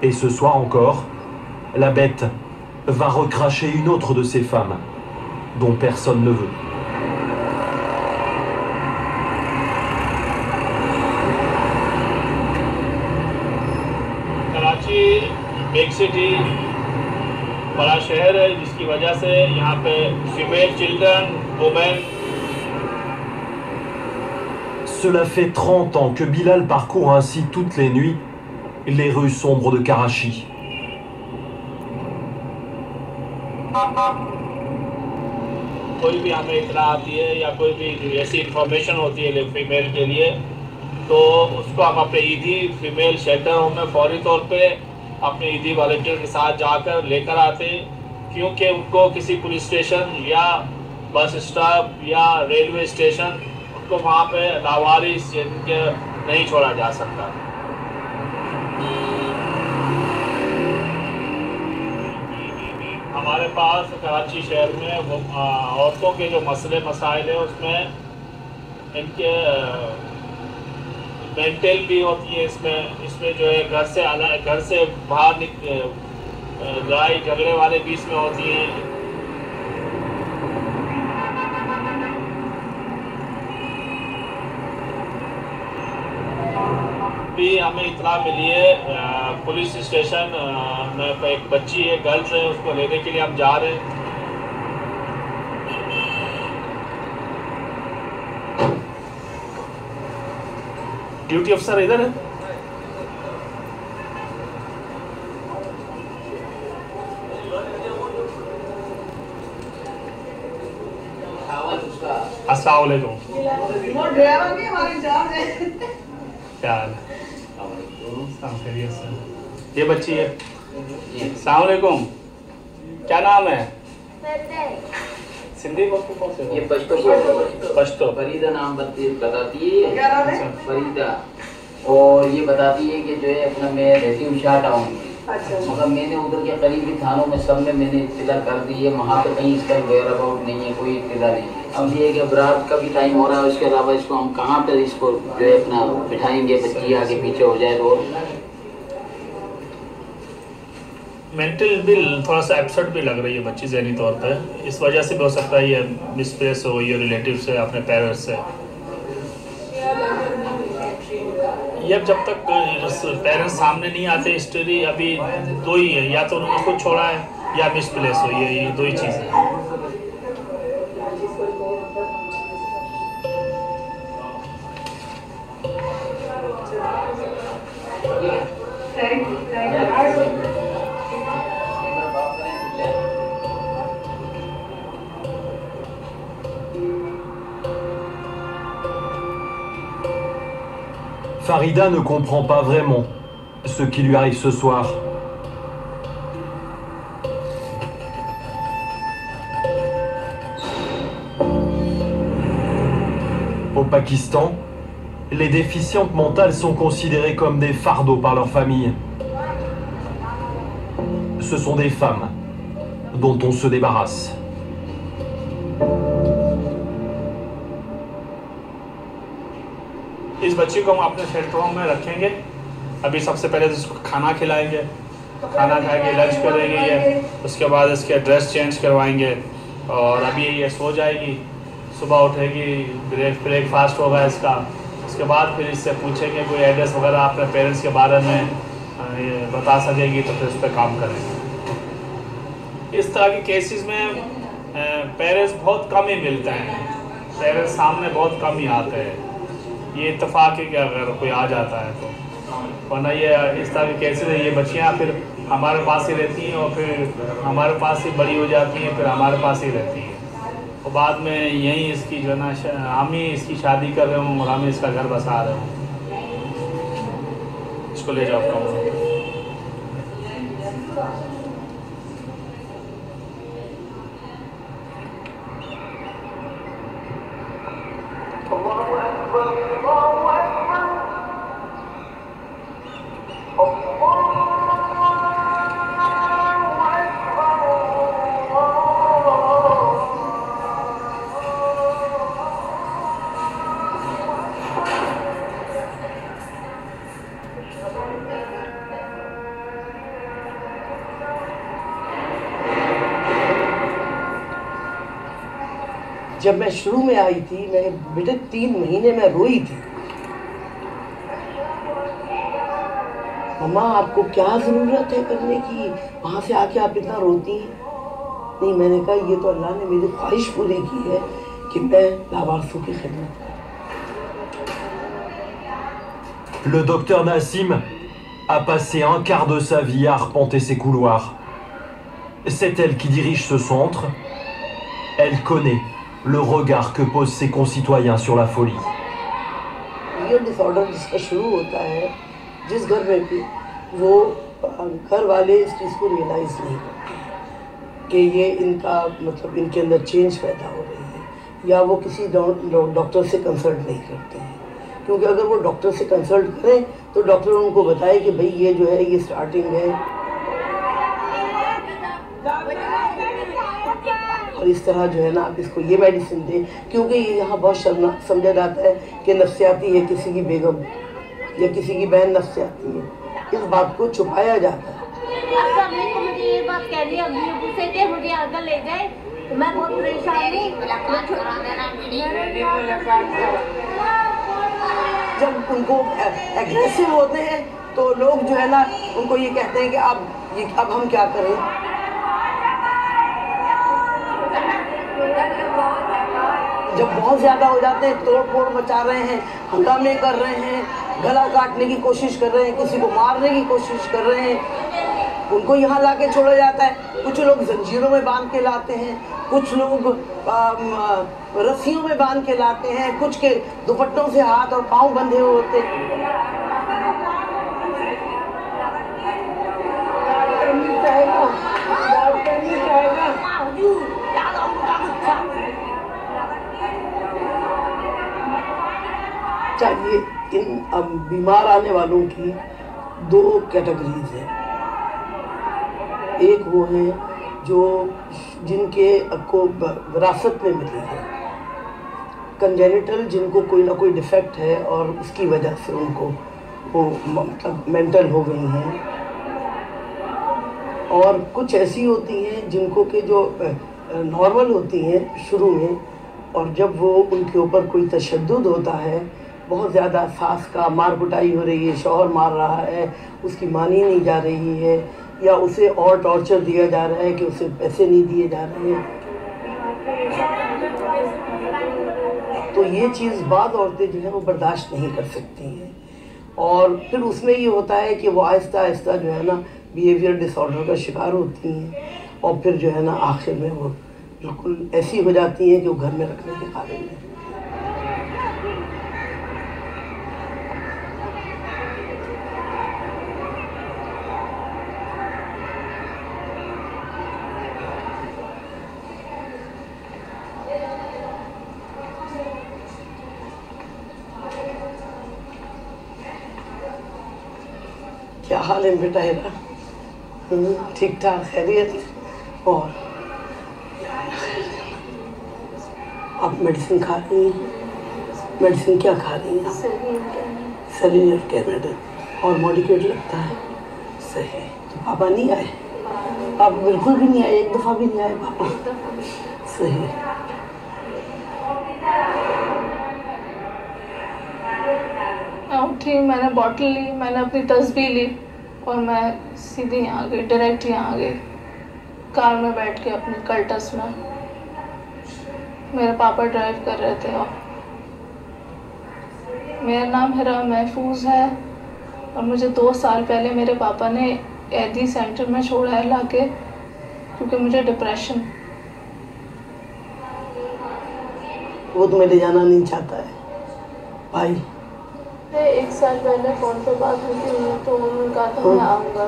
Et ce soir encore, la bête va recracher une autre de ces femmes, dont personne ne veut. Karachi big city बड़ा शहर है जिसकी वजह से यहाँ पे female children women. Cela fait 30 ans que Bilal parcourt ainsi toutes les nuits les rues sombres de Karachi. कोई भी हमें इतला आती है या कोई भी ऐसी इंफॉर्मेशन होती है फीमेल के लिए तो उसको हम अपने ईदी फीमेल शेल्टरों में फौरी तौर पे अपने ईदी वॉलंटियर के साथ जाकर लेकर आते, क्योंकि उनको किसी पुलिस स्टेशन या बस स्टॉप या रेलवे स्टेशन उनको वहाँ पे लावारिस नहीं छोड़ा जा सकता. हमारे पास कराची शहर में औरतों के जो मसले मसाइल है उसमें इनके मेंटल भी होती है. इसमें जो है घर से बाहर लड़ाई झगड़े वाले भी इसमें होती हैं. भी हमें इतला मिली है पुलिस स्टेशन में एक बच्ची है, गर्ल्स है, उसको लेने के लिए हम जा रहे हैं. ड्यूटी अफसर इधर है. अस्सलाम वालेकुम. क्या हाल है? ये बच्ची है. अस्सलाम वालेकुम. क्या नाम है? सिंधी को कौन से? ये पश्तो फरीदा नाम बताती है. फरीदा. और ये बताती है कि जो है अपना मैं रहती हूँ शाह टाउन में. मगर मैंने उधर के करीबी थानों में सब में मैंने इत्तला कर दी है. वहाँ पे कहीं इसका वेयर अबाउट नहीं है, कोई इत्तला नहीं है. अब ये कि अब रात का भी टाइम हो रहा है, उसके अलावा इसको हम कहाँ पर इसको जो है अपना बिठाएंगे, बच्ची आगे पीछे हो जाए तो. मेंटल भी थोड़ा सा एब्सेंट भी लग रही है बच्ची ज़हनी तौर पे. इस वजह से भी हो सकता है ये मिसप्लेस हो, ये रिलेटिव से, अपने पेरेंट्स से. ये जब तक पेरेंट्स सामने नहीं आते हिस्ट्री अभी दो ही है, या तो उन्होंने खुद छोड़ा है या मिसप्लेस हो. ये दो ही चीज़ें हैं. Farida ne comprend pas vraiment ce qui lui arrive ce soir. Au Pakistan, les déficientes mentales sont considérées comme des fardeaux par leur famille. Ce sont des femmes dont on se débarrasse. इस बच्ची को हम अपने शेल्टरों में रखेंगे. अभी सबसे पहले तो इसको खाना खिलाएंगे, खाना खाएंगे, लंच करेंगे ये. उसके बाद इसके ड्रेस चेंज करवाएंगे और अभी ये सो जाएगी. सुबह उठेगी, ब्रेकफास्ट होगा इसका. उसके बाद फिर इससे पूछेंगे कोई एड्रेस वगैरह अपने पेरेंट्स के बारे में ये बता सकेगी तो फिर उस पर काम करेंगे. इस तरह के केसेस में पेरेंट्स बहुत कम ही मिलते हैं. पेरेंट्स सामने बहुत कम ही आते हैं. ये इत्तेफाक है कि अगर कोई आ जाता है तो, वरना ये इस तरह के केसेस है. ये बच्चियाँ फिर हमारे पास ही रहती हैं और फिर हमारे पास ही बड़ी हो जाती हैं, फिर हमारे पास ही रहती हैं. और बाद में यहीं इसकी जो है ना हम ही इसकी शादी कर रहे हूँ और हम ही इसका घर बसा रहे हूँ. इसको ले जाओ कमरे. जब मैं शुरू में आई थी, मैं बेटे 3 महीने में रोई थी। मम्मा आपको क्या ज़रूरत है करने की, वहाँ से आके आप इतना रोती हैं। नहीं, मैंने कहा ये तो अल्लाह ने मेरी ख्वाहिश पूरी की है कि मैं लावारसों की खिदमत करूं। Le docteur Nassim a passé un quart de sa vie à arpenter ces couloirs. C'est elle qui dirige ce centre. Elle connaît le regard que posent ses concitoyens sur la folie. ये डिसऑर्डर जिसका शुरू होता है, जिस घर में भी, वो घर वाले इस चीज़ को रियलाइज़ नहीं करते कि ये इनका मतलब इनके अंदर चेंज पैदा हो रही है, या वो किसी डॉक्टर से कंसल्ट नहीं करते हैं। क्योंकि अगर वो डॉक्टर से कंसल्ट करें तो डॉक्टर उनको बताए कि भाई ये जो है ये स्टार्टिंग है, और इस तरह जो है ना आप इसको ये मेडिसिन दें। क्योंकि यहाँ बहुत शर्मनाक समझा जाता है कि नफ्सियाती है किसी की बेगम या किसी की बहन नफ्सियाती है, इस बात को छुपाया जाता है। मुझे ये बात कह दी, अभी से थे मुझे आगे ले जाए तो मैं बहुत परेशान हूँ। जब उनको एग्रेसिव होते हैं तो लोग जो है ना उनको ये कहते हैं कि अब हम क्या करें। जब बहुत ज़्यादा हो जाते हैं, तोड़ फोड़ मचा रहे हैं, हंगामे कर रहे हैं, गला काटने की कोशिश कर रहे हैं, किसी को मारने की कोशिश कर रहे हैं, उनको यहाँ ला के छोड़ा जाता है। कुछ लोग जंजीरों में बांध के लाते हैं, कुछ लोग रस्सियों में बांध के लाते हैं, कुछ के दुपट्टों से हाथ और पाँव बंधे हुए होते हैं। चाहिए इन बीमार आने वालों की 2 कैटेगरीज हैं। एक वो है जो जिनके को विरासत में मिली है, कंजेनिटल, जिनको कोई ना कोई डिफेक्ट है और उसकी वजह से उनको वो मतलब मेंटल हो गई हैं। और कुछ ऐसी होती हैं जिनको के जो नॉर्मल होती हैं शुरू में, और जब वो उनके ऊपर कोई तशद्दुद होता है, बहुत ज़्यादा सास का मार कुटाई हो रही है, शौहर मार रहा है, उसकी मानी नहीं जा रही है, या उसे और टॉर्चर दिया जा रहा है कि उसे पैसे नहीं दिए जा रहे हैं, तो ये चीज़ बाद औरतें जो है वो बर्दाश्त नहीं कर सकती हैं। और फिर उसमें ये होता है कि वो आहिस्ता आहिस्ता जो है ना बिहेवियर डिसऑर्डर का शिकार होती हैं, और फिर जो है ना आखिर में वो बिल्कुल ऐसी हो जाती हैं कि वो घर में रखने के काबिल नहीं। क्या हाल है बेटा? ठीक ठाक, खैरियत? और आप मेडिसिन खा रही हैं? मेडिसिन क्या खा रही हैं? सेलिन और कैनेडा और मॉडिकेट लगता है। सही। तो पापा नहीं आए? पापा बिल्कुल भी नहीं आए, एक दफ़ा भी नहीं आए पापा? सही। उठी, मैंने बॉटल ली, मैंने अपनी तस्बीह ली और मैं सीधे यहाँ आ गई, डायरेक्ट यहाँ आ गई, कार में बैठ के अपनी कर्टस में। मेरे पापा ड्राइव कर रहे थे। और मेरा नाम हिरा महफूज है और मुझे 2 साल पहले मेरे पापा ने एदी सेंटर में छोड़ा है लाके, क्योंकि मुझे डिप्रेशन। वो तुम्हें ले जाना नहीं चाहता है भाई? 1 साल पहले फ़ोन पे बात हुई थी तो उन्होंने कहा था मैं आऊँगा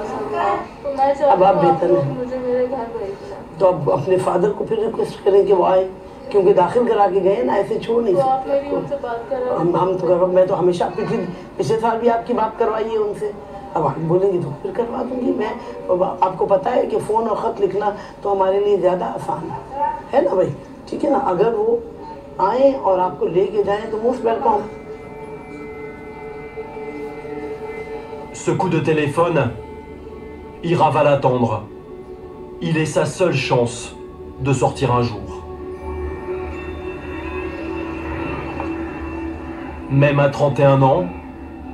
तो मैं अब आप बेहतर है, मुझे मेरे घर भेजना। तो अब अपने फादर को फिर रिक्वेस्ट करें कि वो आए, क्योंकि दाखिल करा के गए ना, ऐसे छोड़ नहीं सकते। आप मेरी उनसे बात करा। हम तो मैं तो हमेशा पिछले साल भी आपकी बात करवाई है उनसे। अब आप बोलेंगी तो फिर करवा दूंगी मैं। आपको पता है कि फ़ोन और ख़त लिखना तो हमारे लिए ज़्यादा आसान है ना भाई? ठीक है ना? अगर वो आए और आपको लेके जाएं तो most welcome. Ce coup de téléphone, Ira va l'attendre. Il est sa seule chance de sortir un jour. Même à 31 ans,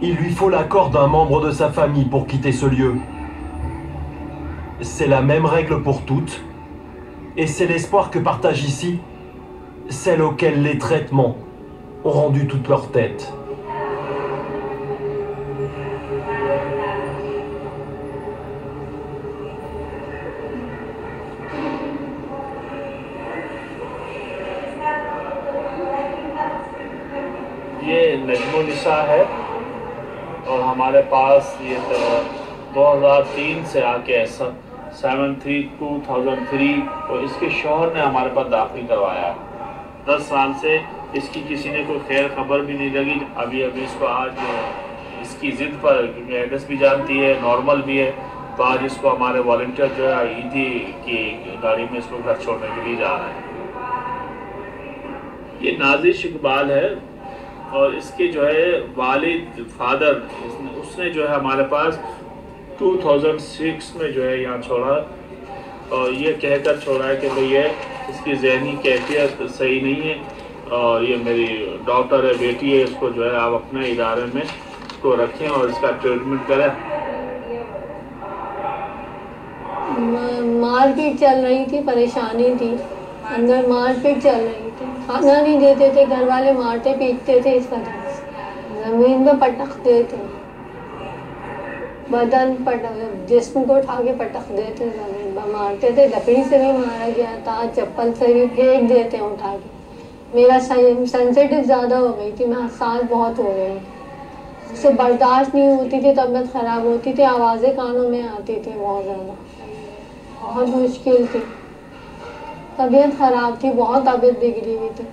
il lui faut l'accord d'un membre de sa famille pour quitter ce lieu. C'est la même règle pour toutes, et c'est l'espoir que partagent ici celles auxquelles les traitements ont rendu toute leur tête. ये नजमुनिसा है और हमारे पास ये 2003 से आके ऐसा 2003 और इसके शौहर ने हमारे पास दाखिल करवाया है। 10 साल से इसकी किसी ने कोई खैर खबर भी नहीं लगी। अभी इसको आज इसकी ज़िद पर, क्योंकि एड्रेस भी जानती है, नॉर्मल भी है, तो आज इसको हमारे वॉलंटियर जो है ईदी की गाड़ी में इसको घर छोड़ने के लिए जा रहे हैं। ये नाजिश इकबाल है और इसके जो है वालिद फादर उसने जो है हमारे पास 2006 में जो है यहाँ छोड़ा और ये कहकर छोड़ा है कि भाई ये इसकी ज़हनी कैफियत सही नहीं है और ये मेरी डॉटर है, बेटी है, इसको जो है आप अपने इदारे में इसको रखें और इसका ट्रीटमेंट करें। मारपीट चल रही थी, परेशानी थी, अंदर मारपीट चल रही थी, खाना नहीं देते थे, घर वाले मारते पीटते थे, इस वजह से ज़मीन में पटकते थे, बदन जिस्म को उठा के पटक देते, ज़मीन पर मारते थे, लकड़ी से भी मारा गया था, चप्पल से भी फेंक देते हैं उठा के। मेरा सेंसिटिव ज़्यादा हो गई थी, मैं हसास बहुत हो गई, उससे बर्दाश्त नहीं होती थी, तबीयत ख़राब होती थी, आवाज़ें कानों में आती थी, बहुत ज़्यादा, बहुत मुश्किल थी, तबीयत ख़राब थी, बहुत तबीयत बिगड़ी हुई थी।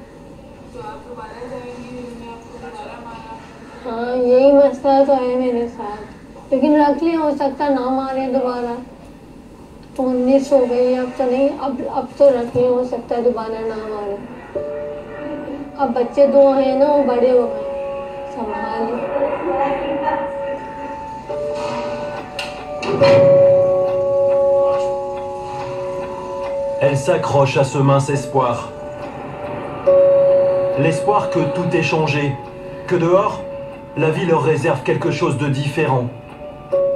हाँ, यही मसला तो है मेरे साथ, लेकिन रख लिया, हो सकता ना मारे दोबारा, तो 19 हो गई, अब तो नहीं, अब तो रख लिया, हो सकता है दोबारा ना मारे। अब बच्चे 2 हैं ना, वो बड़े हो गए, संभाल। Elle s'accroche à ce mince espoir. L'espoir que tout est changé, que dehors, la vie leur réserve quelque chose de différent,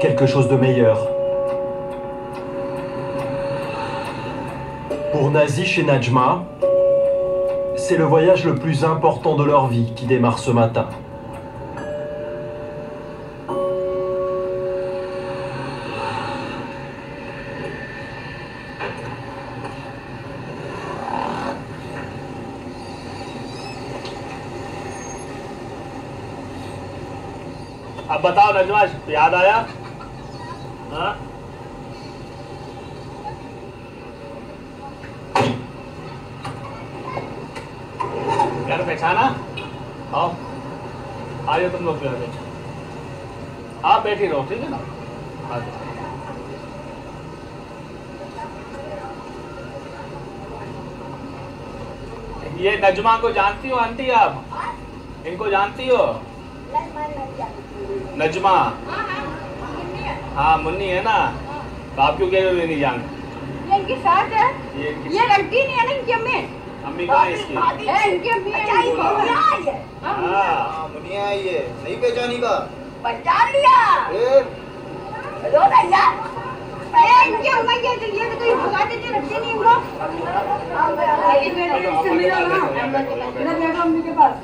quelque chose de meilleur. Pour Nazish et Najma, c'est le voyage le plus important de leur vie qui démarre ce matin. अब बताओ नजमा, याद आया? हाँ? यार पहचाना? आओ, आ जाओ तुम लोग भी आ जाओ। आप बैठी रहो, ठीक है ना? आ जाओ। ये नजमा को जानती हो आंटी आप? इनको जानती हो? नजमा? हाँ, मुन्नी है ना? तो आप क्यों कह रहे हो ये नहीं जानते? ये इनके साथ है? ये लड़की नहीं है ना इनकी अम्मी? अम्मी कहाँ है इसकी? इनकी अम्मी है। हाँ, मुनिया है ये, नहीं पहचानी का? पहचान लिया। रो भैया। ये इनकी अम्मा ये तो कोई भगाते थे, रखते नहीं इनको। इससे मिलो ना। मेरा बेटा अम्मी के पास।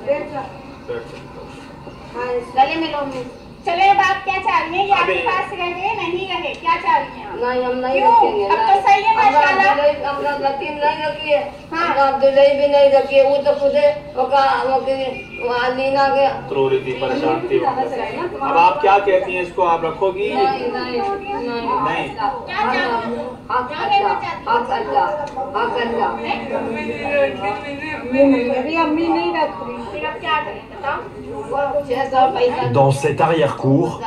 गले में लो में। चले अब आप क्या चाह रही हैं? ये आपके पास रहे नहीं रहे, क्या चाह रही हैं? नहीं, हम नहीं क्यों? रखेंगे। अब तो सही है माशाल्लाह। हम लतीम नहीं रखिए, हम अब्दुल्लाई भी नहीं रखिए, वो तो खुद लीना के रो रही थी, परेशान थी। अब आप क्या कहती हैं, इसको आप रखोगी? नहीं। मेरी अम्मी नहीं रख रही, फिर अब क्या करें बताओ? Dans cette arrière-cour,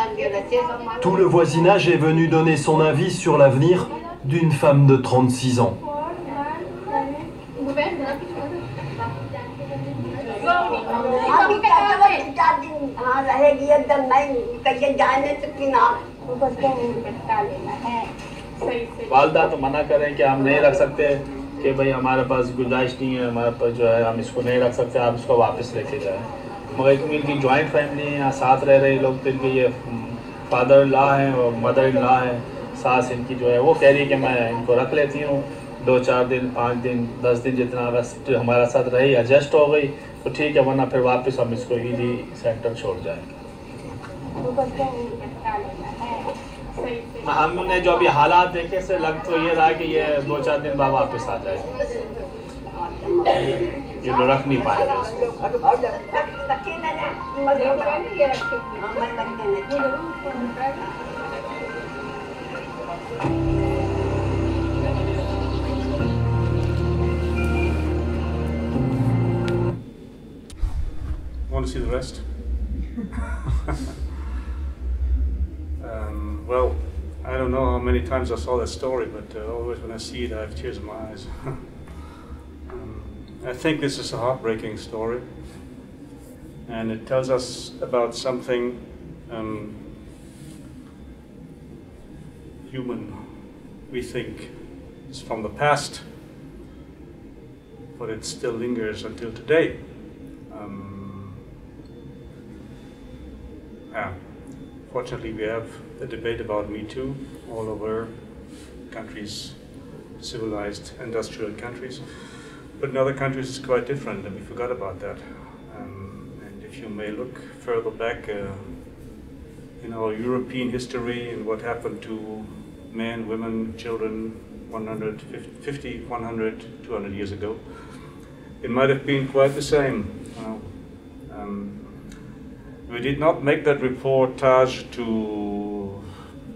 tout le voisinage est venu donner son avis sur l'avenir d'une femme de 36 ans. वालदा तो मना करें कि हम नहीं रख सकते, कि भाई हमारे पास गुंजाइश नहीं है, हमारे पास जो है हम इसको नहीं रख सकते, आप इसको वापस लेके जाएं। मगर एक इनकी जॉइंट फैमिली है, यहाँ साथ रह रहे लोग, तो इनके ये फादर इन लॉ हैं और मदर इन लॉ हैं, सास इनकी जो है वो कह रही है कि मैं इनको रख लेती हूँ 2-4 दिन, 5 दिन, 10 दिन, जितना अगर हमारा साथ रही, एडजस्ट हो गई तो ठीक है, वरना फिर वापस हम इसको ईडी सेंटर छोड़ जाएंगे। हमने जो अभी हालात देखे से लग तो ये रहा कि ये 2-4 दिन बाद वापस आ जाएगा, ये लोग रख नहीं पाएंगे Want to see the rest? Well, I don't know how many times I saw that story, but always when I see it, I have tears in my eyes. I think this is a heartbreaking story, and it tells us about something human, we think, is from the past, but it still lingers until today. Fortunately, we have a debate about Me Too all over countries, civilized industrial countries. But in other countries it's quite different, and we forgot about that. And if you may look further back in our European history and what happened to men, women, children 150, 100, 200 years ago, it might have been quite the same. We did not make that reportage to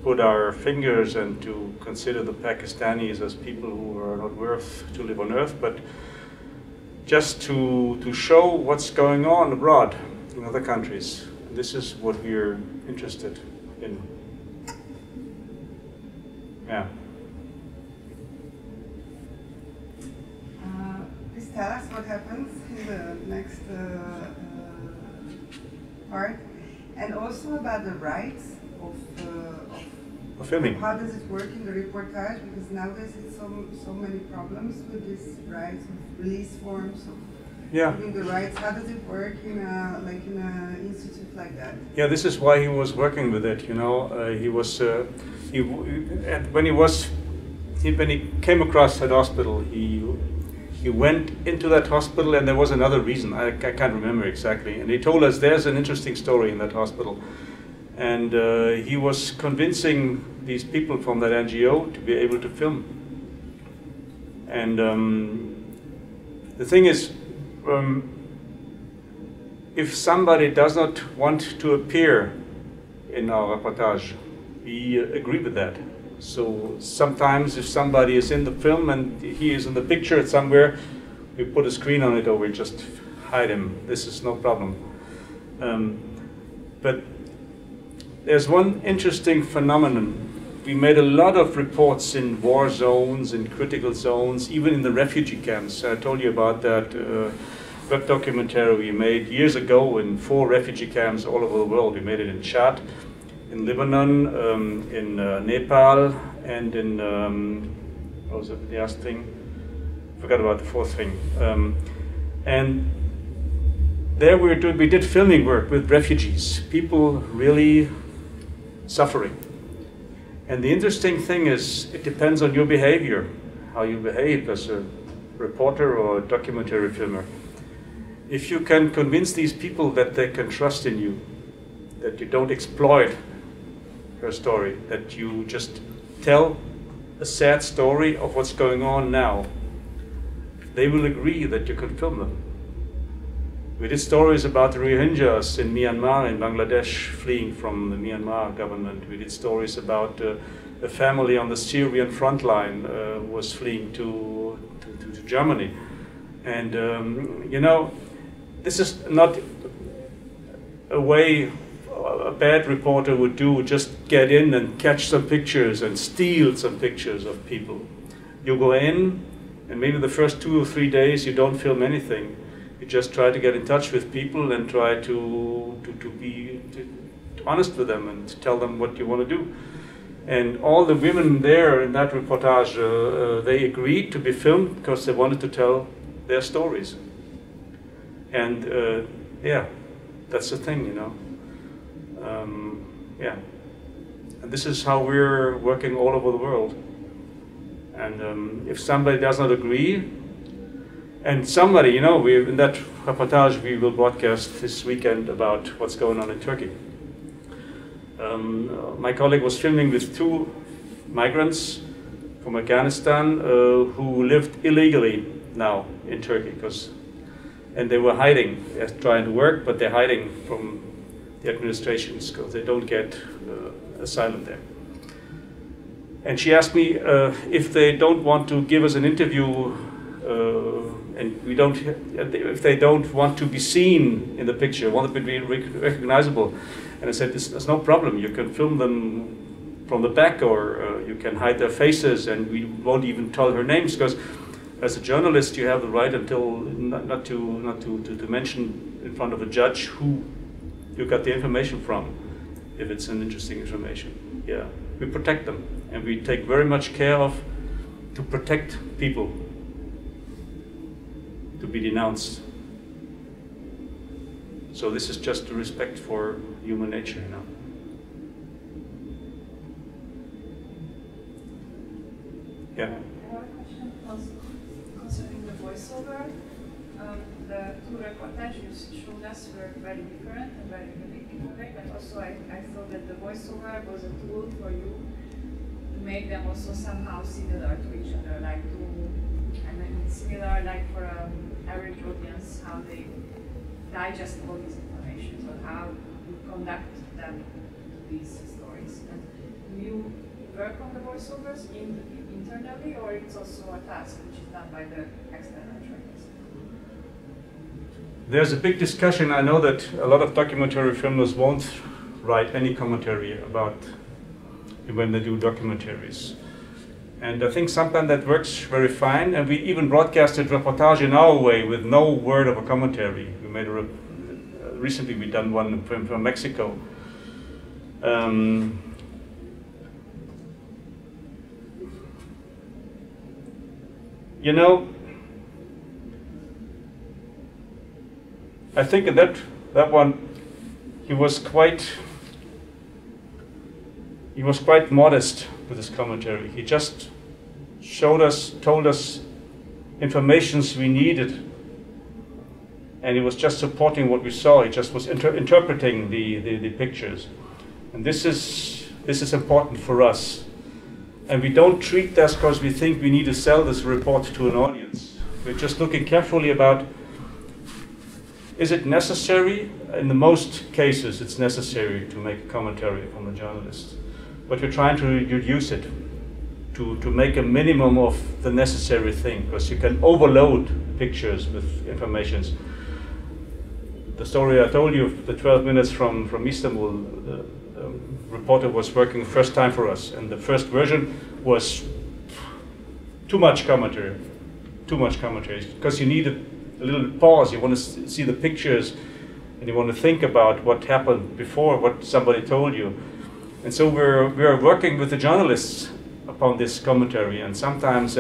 put our fingers and to consider the Pakistanis as people who are not worth to live on earth, but just to show what's going on abroad in other countries. And this is what we're interested in. Yeah. Please tell us what happens in the next part, and also about the rights of filming. How does it work in the reportage? Because nowadays it's so many problems with these rights of release forms of giving the rights. How does it work in an institute like that? Yeah, this is why he was working with it. You know, when he came across that hospital, he went into that hospital, and there was another reason, I can't remember exactly, and he told us there's an interesting story in that hospital. And he was convincing these people from that NGO to be able to film. And the thing is, if somebody does not want to appear in our reportage, we agree with that. So sometimes if somebody is in the film and he is in the picture somewhere, we put a screen on it or we just hide him. This is no problem. But there's one interesting phenomenon. We made a lot of reports in war zones, in critical zones, even in the refugee camps. I told you about that web documentary we made years ago in 4 refugee camps all over the world. We made it in Chad, in Lebanon, in Nepal, and in, what was it, the last thing? Forgot about the 4th thing. And there we did filming work with refugees, people really suffering. And the interesting thing is, it depends on your behavior, how you behave as a reporter or a documentary filmer. If you can convince these people that they can trust in you, that you don't exploit her story, that you just tell a sad story of what's going on now, they will agree that you can film them. We did stories about the Rohingyas in Myanmar, in Bangladesh, fleeing from the Myanmar government. We did stories about a family on the Syrian front line who was fleeing to Germany. And, you know, this is not a way a bad reporter would do, just get in and catch some pictures and steal some pictures of people. You go in, and maybe the first 2 or 3 days you don't film anything. You just try to get in touch with people and try to be honest with them and tell them what you want to do. And all the women there in that reportage, they agreed to be filmed because they wanted to tell their stories. And yeah, that's the thing, you know. Yeah. And this is how we're working all over the world. And if somebody does not agree, and somebody, you know, in that reportage we will broadcast this weekend about what's going on in Turkey. My colleague was filming with 2 migrants from Afghanistan who lived illegally now in Turkey, and they were hiding. They're trying to work, but they're hiding from the administrations because they don't get asylum there. And she asked me if they don't want to give us an interview, and if they don't want to be seen in the picture, want to be recognizable. And I said, there's no problem. You can film them from the back, or you can hide their faces, and we won't even tell her names, because as a journalist you have the right until not to mention in front of a judge who you got the information from, if it's an interesting information. Yeah, we protect them, and we take very much care to protect people to be denounced. So this is just a respect for human nature, you know. Yeah. I have a question concerning the voiceover. The 2 reportages you showed us were very different and very unique in a way, but also I thought that the voiceover was a tool for you to make them also somehow similar to each other, like similar like for an average audience, how they digest all these information, or how you conduct them to these stories. And do you work on the voiceovers internally, or it's also a task which is done by the external trainers? There's a big discussion. I know that a lot of documentary filmmakers won't write any commentary about when they do documentaries. And I think sometimes that works very fine, and we even broadcasted Reportage in our way with no word of a commentary. We made recently we done one from Mexico. You know, I think in that one he was quite modest with his commentary. He just told us informations we needed, and he was just supporting what we saw. He just was interpreting the pictures, and this is important for us. And we don't treat this because we think we need to sell this report to an audience. We're just looking carefully about, is it necessary? In the most cases, it's necessary to make a commentary from a journalist. But we're trying to reduce it, to make a minimum of the necessary thing, because you can overload pictures with information. The story I told you, the 12 minutes from Istanbul, the reporter was working the first time for us, and the first version was too much commentary, because you need a little pause. You want to see the pictures, and you want to think about what happened before, what somebody told you. And so we're working with the journalists upon this commentary, and sometimes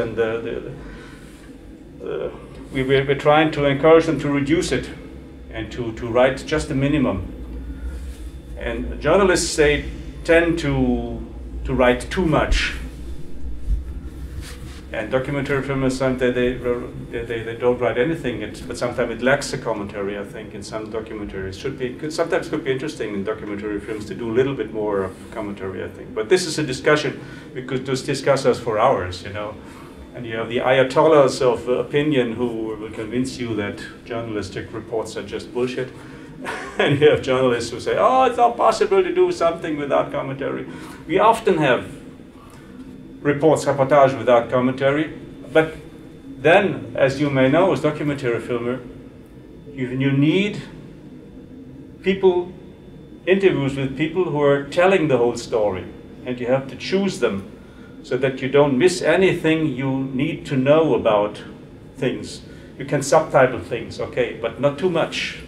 we're trying to encourage them to reduce it and to write just the minimum. And journalists, they tend to write too much, and documentary filmmakers sometimes they don't write anything. But sometimes it lacks a commentary. I think in some documentaries sometimes could be interesting in documentary films to do a little bit more of commentary. I think, but this is a discussion we could just discuss us for hours, you know. And you have the ayatollahs of opinion who will convince you that journalistic reports are just bullshit. And you have journalists who say, oh, it's not possible to do something without commentary. We often have reportage without commentary, but then, as you may know, as documentary filmer, you need interviews with people who are telling the whole story, and you have to choose them so that you don't miss anything you need to know about things. You can subtitle things, okay, but not too much.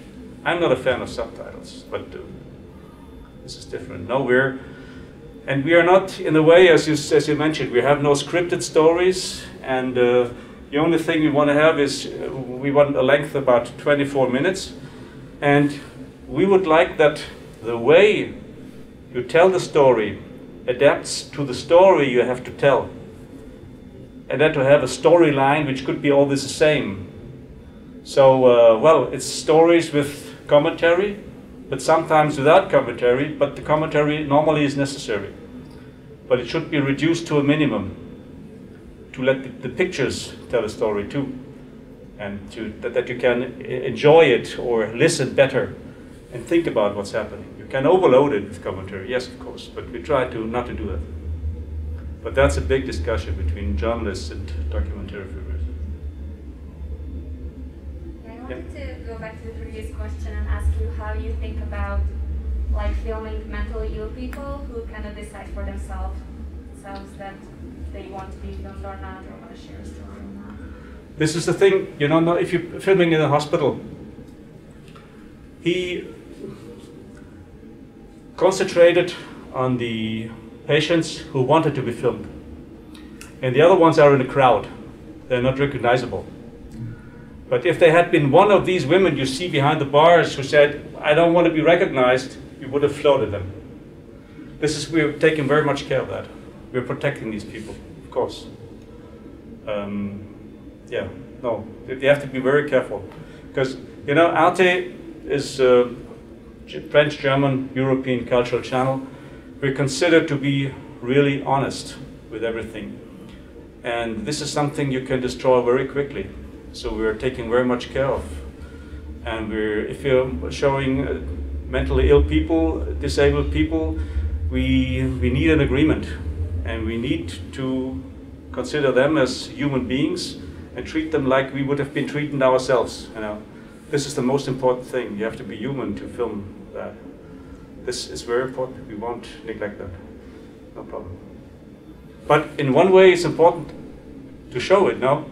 I'm not a fan of subtitles, but this is different. No, we are not, in a way, as you mentioned, we have no scripted stories, and the only thing we want to have is we want a length about 24 minutes, and we would like that the way you tell the story adapts to the story you have to tell. And then to have a storyline which could be always the same. So, well, it's stories with commentary, but sometimes without commentary, but the commentary normally is necessary. But it should be reduced to a minimum to let the pictures tell a story too. And that you can enjoy it or listen better and think about what's happening. You can overload it with commentary, yes, of course, but we try not to do that. But that's a big discussion between journalists and documentary filmmakers. I wanted to go back to the previous question and ask you how you think about like filming mentally ill people who kind of decide for themselves that they want to be filmed or not, or want to share a story or not. This is the thing, you know, if you're filming in a hospital, he concentrated on the patients who wanted to be filmed. And the other ones are in the crowd. They're not recognizable. But if they had been one of these women you see behind the bars who said, I don't want to be recognized, you would have floated them. We're taking very much care of that. We're protecting these people, of course. Yeah, no, they have to be very careful. Because, you know, ARTE is a French-German European cultural channel. We're considered to be really honest with everything. And this is something you can destroy very quickly. So we're taking very much care of. And if you're showing mentally ill people, disabled people, we need an agreement. And we need to consider them as human beings and treat them like we would have been treated ourselves. You know, this is the most important thing. You have to be human to film that. This is very important. We won't neglect that. No problem. But in one way, it's important to show it. No,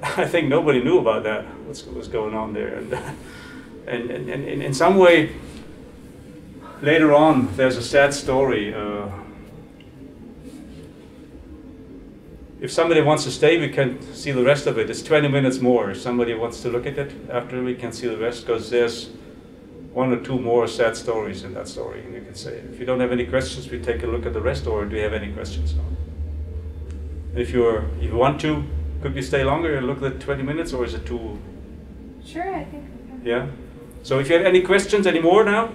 I think nobody knew about that. What's going on there? And in some way, later on, there's a sad story. If somebody wants to stay, we can see the rest of it. It's 20 minutes more. If somebody wants to look at it after, we can see the rest, because there's one or two more sad stories in that story. And you can say, if you don't have any questions, we take a look at the rest, or do you have any questions? If you want to, could we stay longer and look at 20 minutes, or is it too? Sure, I think. Yeah. So if you have any questions anymore now?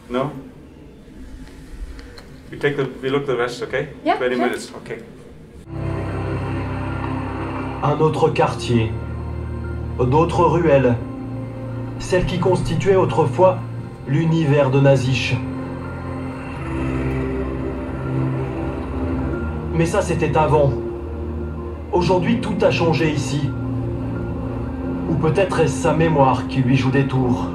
No? We look at the rest, okay? Yeah, 20 sure. minutes, okay. Un autre quartier, d'autres ruelles, celles qui constituaient autrefois l'univers de Nazish. Mais ça, c'était avant. Aujourd'hui, tout a changé ici. Ou peut-être est-ce sa mémoire qui lui joue des tours.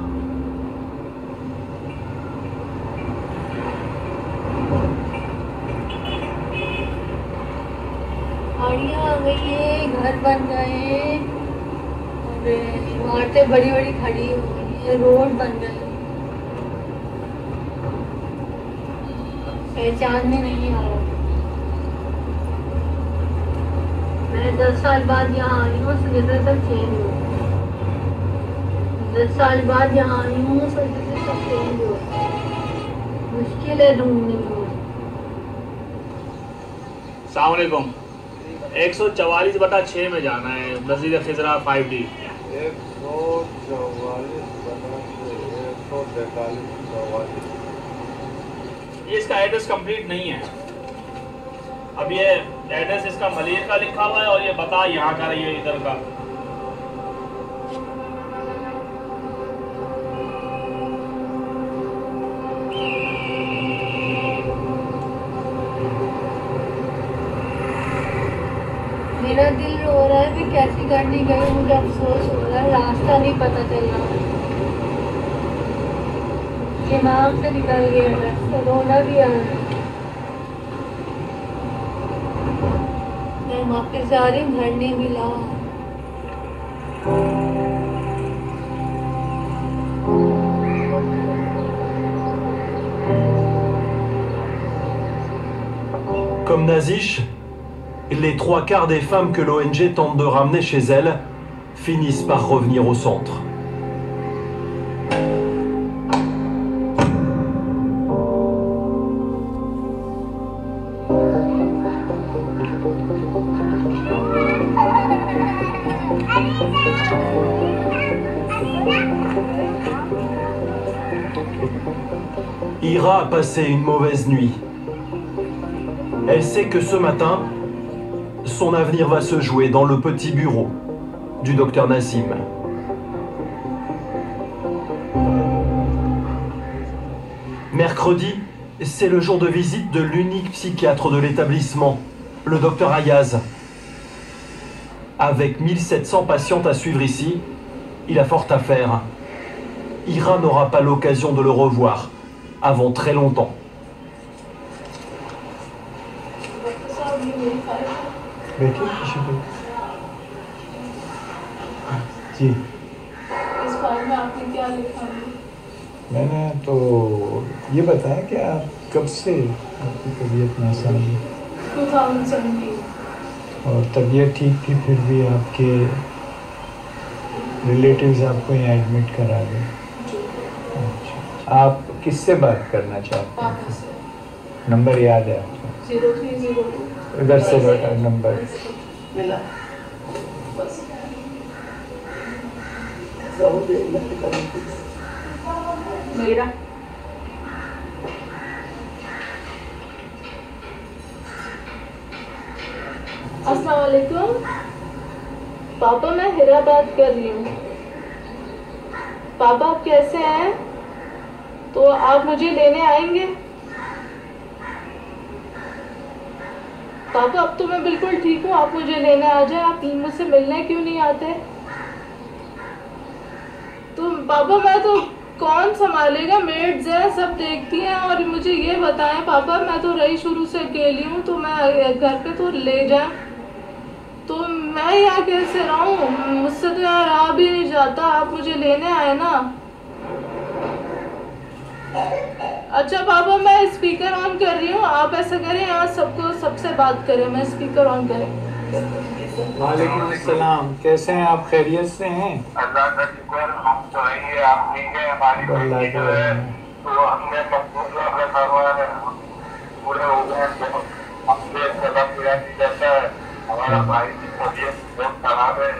गाड़ियाँ आ गई है, घर बन गए और इमारतें बड़ी बड़ी खड़ी हो गई है, रोड बन गए, पहचान में नहीं आ रहा। मैं 10 साल बाद यहाँ आई हूँ, जैसे सब चेंज हो। 10 साल बाद यहाँ आई हूँ, जैसे सब चेंज हो। मुश्किल है ढूंढने में। अस्सलाम वालेकुम। 144/6 में जाना है, मस्जिद खिजरा 5D। 144/143 ये इसका एड्रेस कंप्लीट नहीं है। अब ये एड्रेस इसका मलिर का लिखा हुआ है और ये बता यहाँ का रही है इधर का। मेरा दिल रो रहा है कि कैसी करनी गई, मुझे अफसोस हो रहा है, रास्ता नहीं पता चल रहा, दिमाग से निकल गया, तो रोना भी आ रहा है। मैं वापस जा रही हूँ, घर नहीं मिला। Comme Nazish, les 3/4 des femmes que l'ONG tente de ramener chez elle finissent par revenir au centre. Ira a passé une mauvaise nuit. Elle sait que ce matin, son avenir va se jouer dans le petit bureau du docteur Nassim. Mercredi, c'est le jour de visite de l'unique psychiatre de l'établissement, le docteur Ayaz. Avec 1700 patientes à suivre ici, il a fort à faire. Ira n'aura pas l'occasion de le revoir avant très longtemps. जी इस file में आपने क्या लिखा है? मैंने तो ये बताया कि आप कब से आपकी तबीयत नासाज है 2017 और तबीयत ठीक थी फिर भी आपके रिलेटिव्स आपको यहाँ एडमिट करा गए। अच्छा, आप किससे बात करना चाहते हैं? नंबर याद है आपको? 0302 इधर से नंबर मिला मेरा अस्सलाम वालेकुम पापा, मैं हिरा बात कर रही हूँ। पापा आप कैसे हैं? तो आप मुझे लेने आएंगे? पापा अब तो मैं बिल्कुल ठीक हूँ, आप मुझे लेने आ जाए। आप मुझसे मिलने क्यों नहीं आते? तो पापा मैं तो कौन संभालेगा? मेड्स हैं, सब देखती हैं। और मुझे ये बताएं पापा, मैं तो रही शुरू से अकेली हूँ, तो मैं घर पे तो ले जाएं। तो मैं यहाँ कैसे रहूँ? मुझसे तो यहाँ रहा भी नहीं जाता। आप मुझे लेने आए ना। अच्छा पापा मैं स्पीकर ऑन कर रही हूँ, आप ऐसा करें यहाँ सबसे बात करें। मैं स्पीकर ऑन करें। वालेकुम अस्सलाम, कैसे हैं आप? खैरियत से हैं? अल्लाह का शुक्र, हम तो रही है, आप ठीक है? हमारी बेटी जो है तो हमने मकबूल रखा हुआ है, पूरे हो गए हैं। हमसे सलाम पूरा नहीं जाता है। हमारा भाई की तबीयत बहुत खराब है,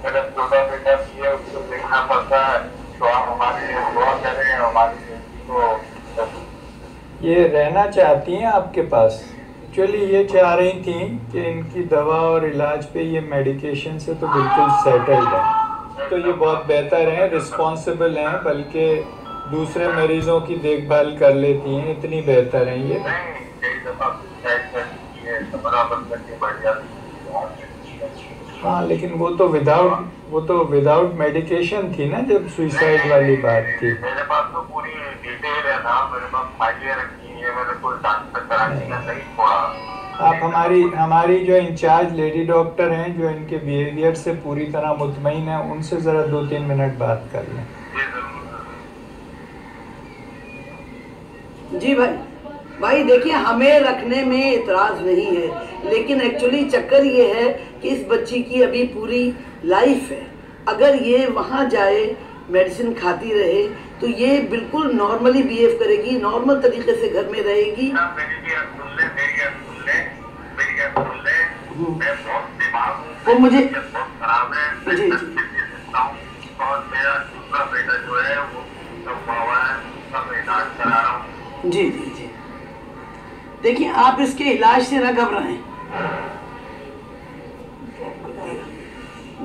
मेरा छोटा बेटा भी है, उसको देखना पड़ता है। तो आप हमारे लिए दुआ करें। हमारी बेटी को ये रहना चाहती हैं आपके पास? एक्चुअली ये चाह रही थी कि इनकी दवा और इलाज पे ये मेडिकेशन से तो बिल्कुल सेटल्ड है, तो ये बहुत बेहतर हैं, रिस्पॉन्सिबल हैं, बल्कि दूसरे मरीजों की देखभाल कर लेती हैं, इतनी बेहतर हैं ये। हाँ लेकिन वो तो विदाउट मेडिकेशन थी ना, जब सुसाइड वाली बात थी। मेरे पास तो पूरी डिटेल है ना, मेरे पास फाइलें रखी है, मैंने कोई डॉक्टर कराची का नहीं छोड़ा। आप हमारी जो इंचार्ज लेडी डॉक्टर हैं, जो इनके बिहेवियर से पूरी तरह मुतमईन है, उनसे ज़रा 2-3 मिनट बात कर लें। जी भाई देखिए, हमें रखने में इतराज़ नहीं है, लेकिन एक्चुअली चक्कर ये है कि इस बच्ची की अभी पूरी लाइफ है। अगर ये वहाँ जाए, मेडिसिन खाती रहे, तो ये बिल्कुल नॉर्मली बिहेव करेगी, नॉर्मल तरीके से घर में रहेगी। वो मुझे जी जी जी जी देखिए, आप इसके इलाज से न घबराएं,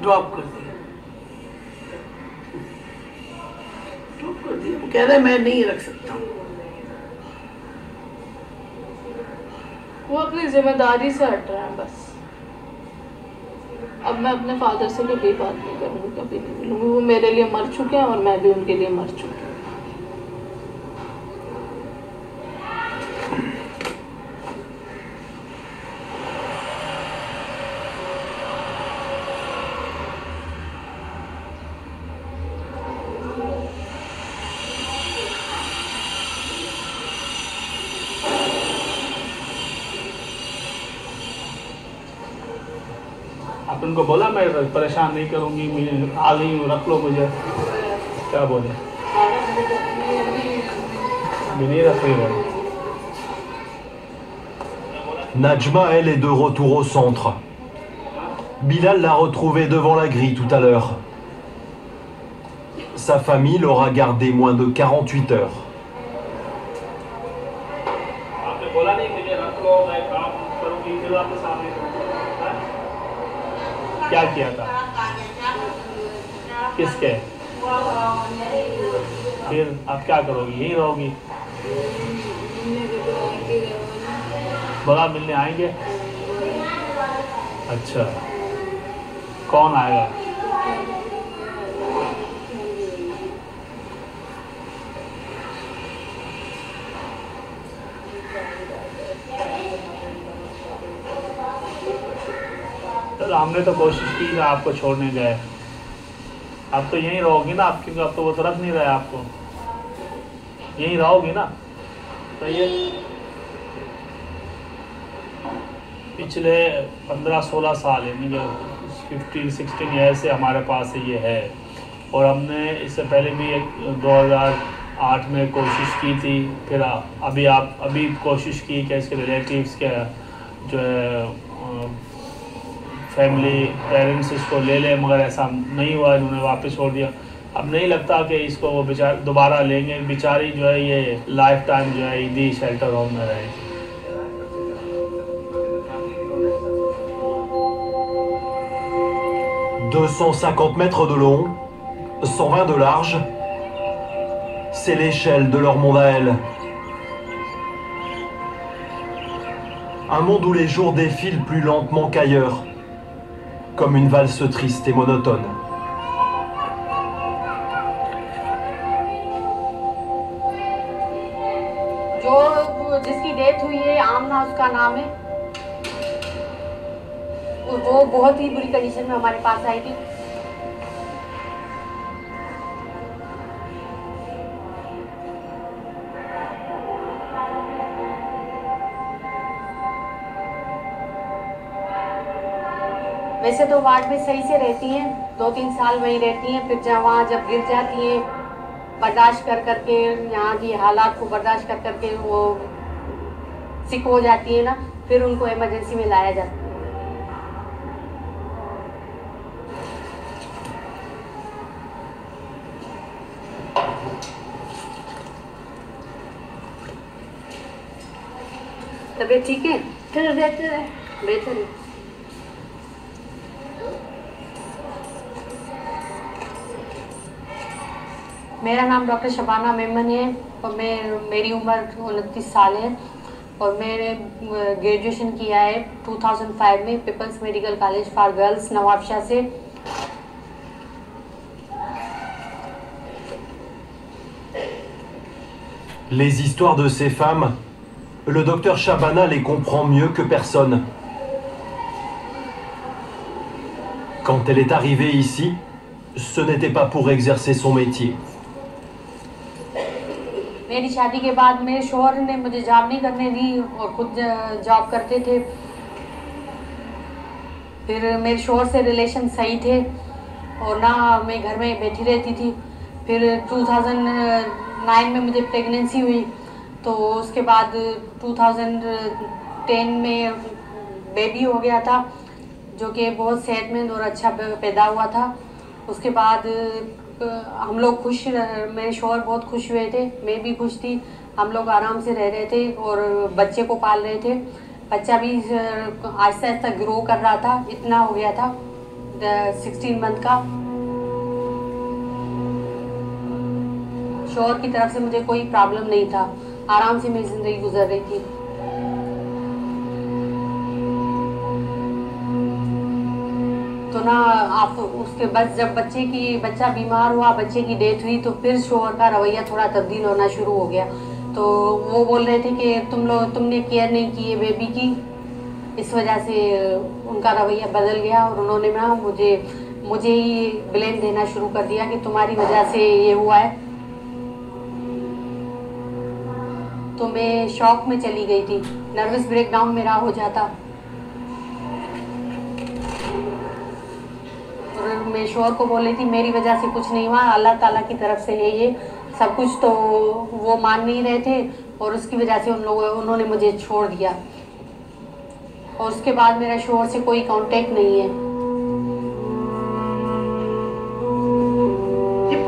ड्रॉप कर दिया। वो कह रहे मैं नहीं रख सकता हूँ। वो अपनी जिम्मेदारी से हट रहा है बस। अब मैं अपने फादर से कभी बात नहीं करूँगी, कभी नहीं मिलूँगी। वो मेरे लिए मर चुके हैं और मैं भी उनके लिए मर चुकी हूँ। आप उनको बोला मैं परेशान नहीं करूँगी, मैं आ गई हूँ, रख लो मुझे। क्या बोले? मैं नहीं रख रही बोले। Najma, elle, est de retour au centre. Bilal l'a retrouvé devant la grille tout à l'heure. Sa famille l'aura gardé moins de 48 heures. क्या किया था? किसके? फिर आप क्या करोगी? यहीं रहोगी? बड़ा मिलने आएंगे? अच्छा, कौन आएगा? तो हमने तो कोशिश की ना आपको छोड़ने जाए। आप तो यहीं रहोगी ना, आप क्योंकि अब तो वो तो रख नहीं रहा है आपको, यहीं रहोगी ना। तो ये पिछले 15-16 साल यानी जो 15-16 ईयर से हमारे पास ये है। और हमने इससे पहले भी 2008 में कोशिश की थी, फिर अभी कोशिश की कि इसके रिलेटिव्स के जो है फैमिली पेरेंट्स इसको ले लें, मगर ऐसा नहीं हुआ, इन्होंने वापस छोड़ दिया। अब नहीं लगता कि इसको वो दोबारा लेंगे। बेचारी जो है ये लाइफ टाइम जो है इदी शेल्टर होम में रहेगी। 250 mètres de long, 120 de large, c'est l'échelle de leur monde à elles. Un monde où les jours défilent plus lentement qu'ailleurs, comme une valse triste et monotone. जिसकी डेथ हुई है आमना उसका नाम है, वो बहुत ही बुरी कंडीशन में हमारे पास आई थी। वैसे तो वार्ड में सही से रहती हैं, 2-3 साल वहीं रहती हैं, फिर वहाँ जब गिर जाती हैं बर्दाश्त कर करके, यहाँ की हालात को बर्दाश्त कर करके वो सिक हो जाती है ना, फिर उनको इमरजेंसी में लाया जाता है। तबीयत ठीक है? फिर बेहतर है, बेहतर है। मेरा नाम डॉक्टर शबाना मेमन है और मेरी उम्र 29 साल है और मैंने ग्रेजुएशन किया है 2005 में People's Medical College for Girls Nawabshah से। Les histoires de ces femmes, le docteur Shabana les comprend mieux que personne. Quand elle est arrivée ici, ce n'était pas pour exercer son métier. मेरी शादी के बाद मेरे शौहर ने मुझे जॉब नहीं करने दी और खुद जॉब करते थे। फिर मेरे शौहर से रिलेशन सही थे और ना मैं घर में बैठी रहती थी। फिर 2009 में मुझे प्रेगनेंसी हुई, तो उसके बाद 2010 में बेबी हो गया था, जो कि बहुत सेहतमंद और अच्छा पैदा हुआ था। उसके बाद हम लोग खुश, मेरे शौहर बहुत खुश हुए थे, मैं भी खुश थी। हम लोग आराम से रह रहे थे और बच्चे को पाल रहे थे। बच्चा भी आहिस्ता आहिस्ता ग्रो कर रहा था, इतना हो गया था 16 मंथ का। शौहर की तरफ से मुझे कोई प्रॉब्लम नहीं था, आराम से मेरी ज़िंदगी गुजर रही थी। तो ना आप उसके बाद जब बच्चा बीमार हुआ, बच्चे की डेथ हुई, तो फिर शौहर का रवैया थोड़ा तब्दील होना शुरू हो गया। तो वो बोल रहे थे कि तुमने केयर नहीं की है बेबी की, इस वजह से उनका रवैया बदल गया और उन्होंने ना मुझे ही ब्लेम देना शुरू कर दिया कि तुम्हारी वजह से ये हुआ है। तो मैं शॉक में चली गई थी, नर्वस ब्रेकडाउन मेरा हो जाता। और मैं शौहर को बोल रही थी मेरी वजह से कुछ नहीं हुआ, अल्लाह ताला की तरफ से है ये सब कुछ। तो वो मान नहीं रहे थे और उसकी वजह से उन्होंने मुझे छोड़ दिया। और उसके बाद मेरा शौहर से कोई कांटेक्ट नहीं है।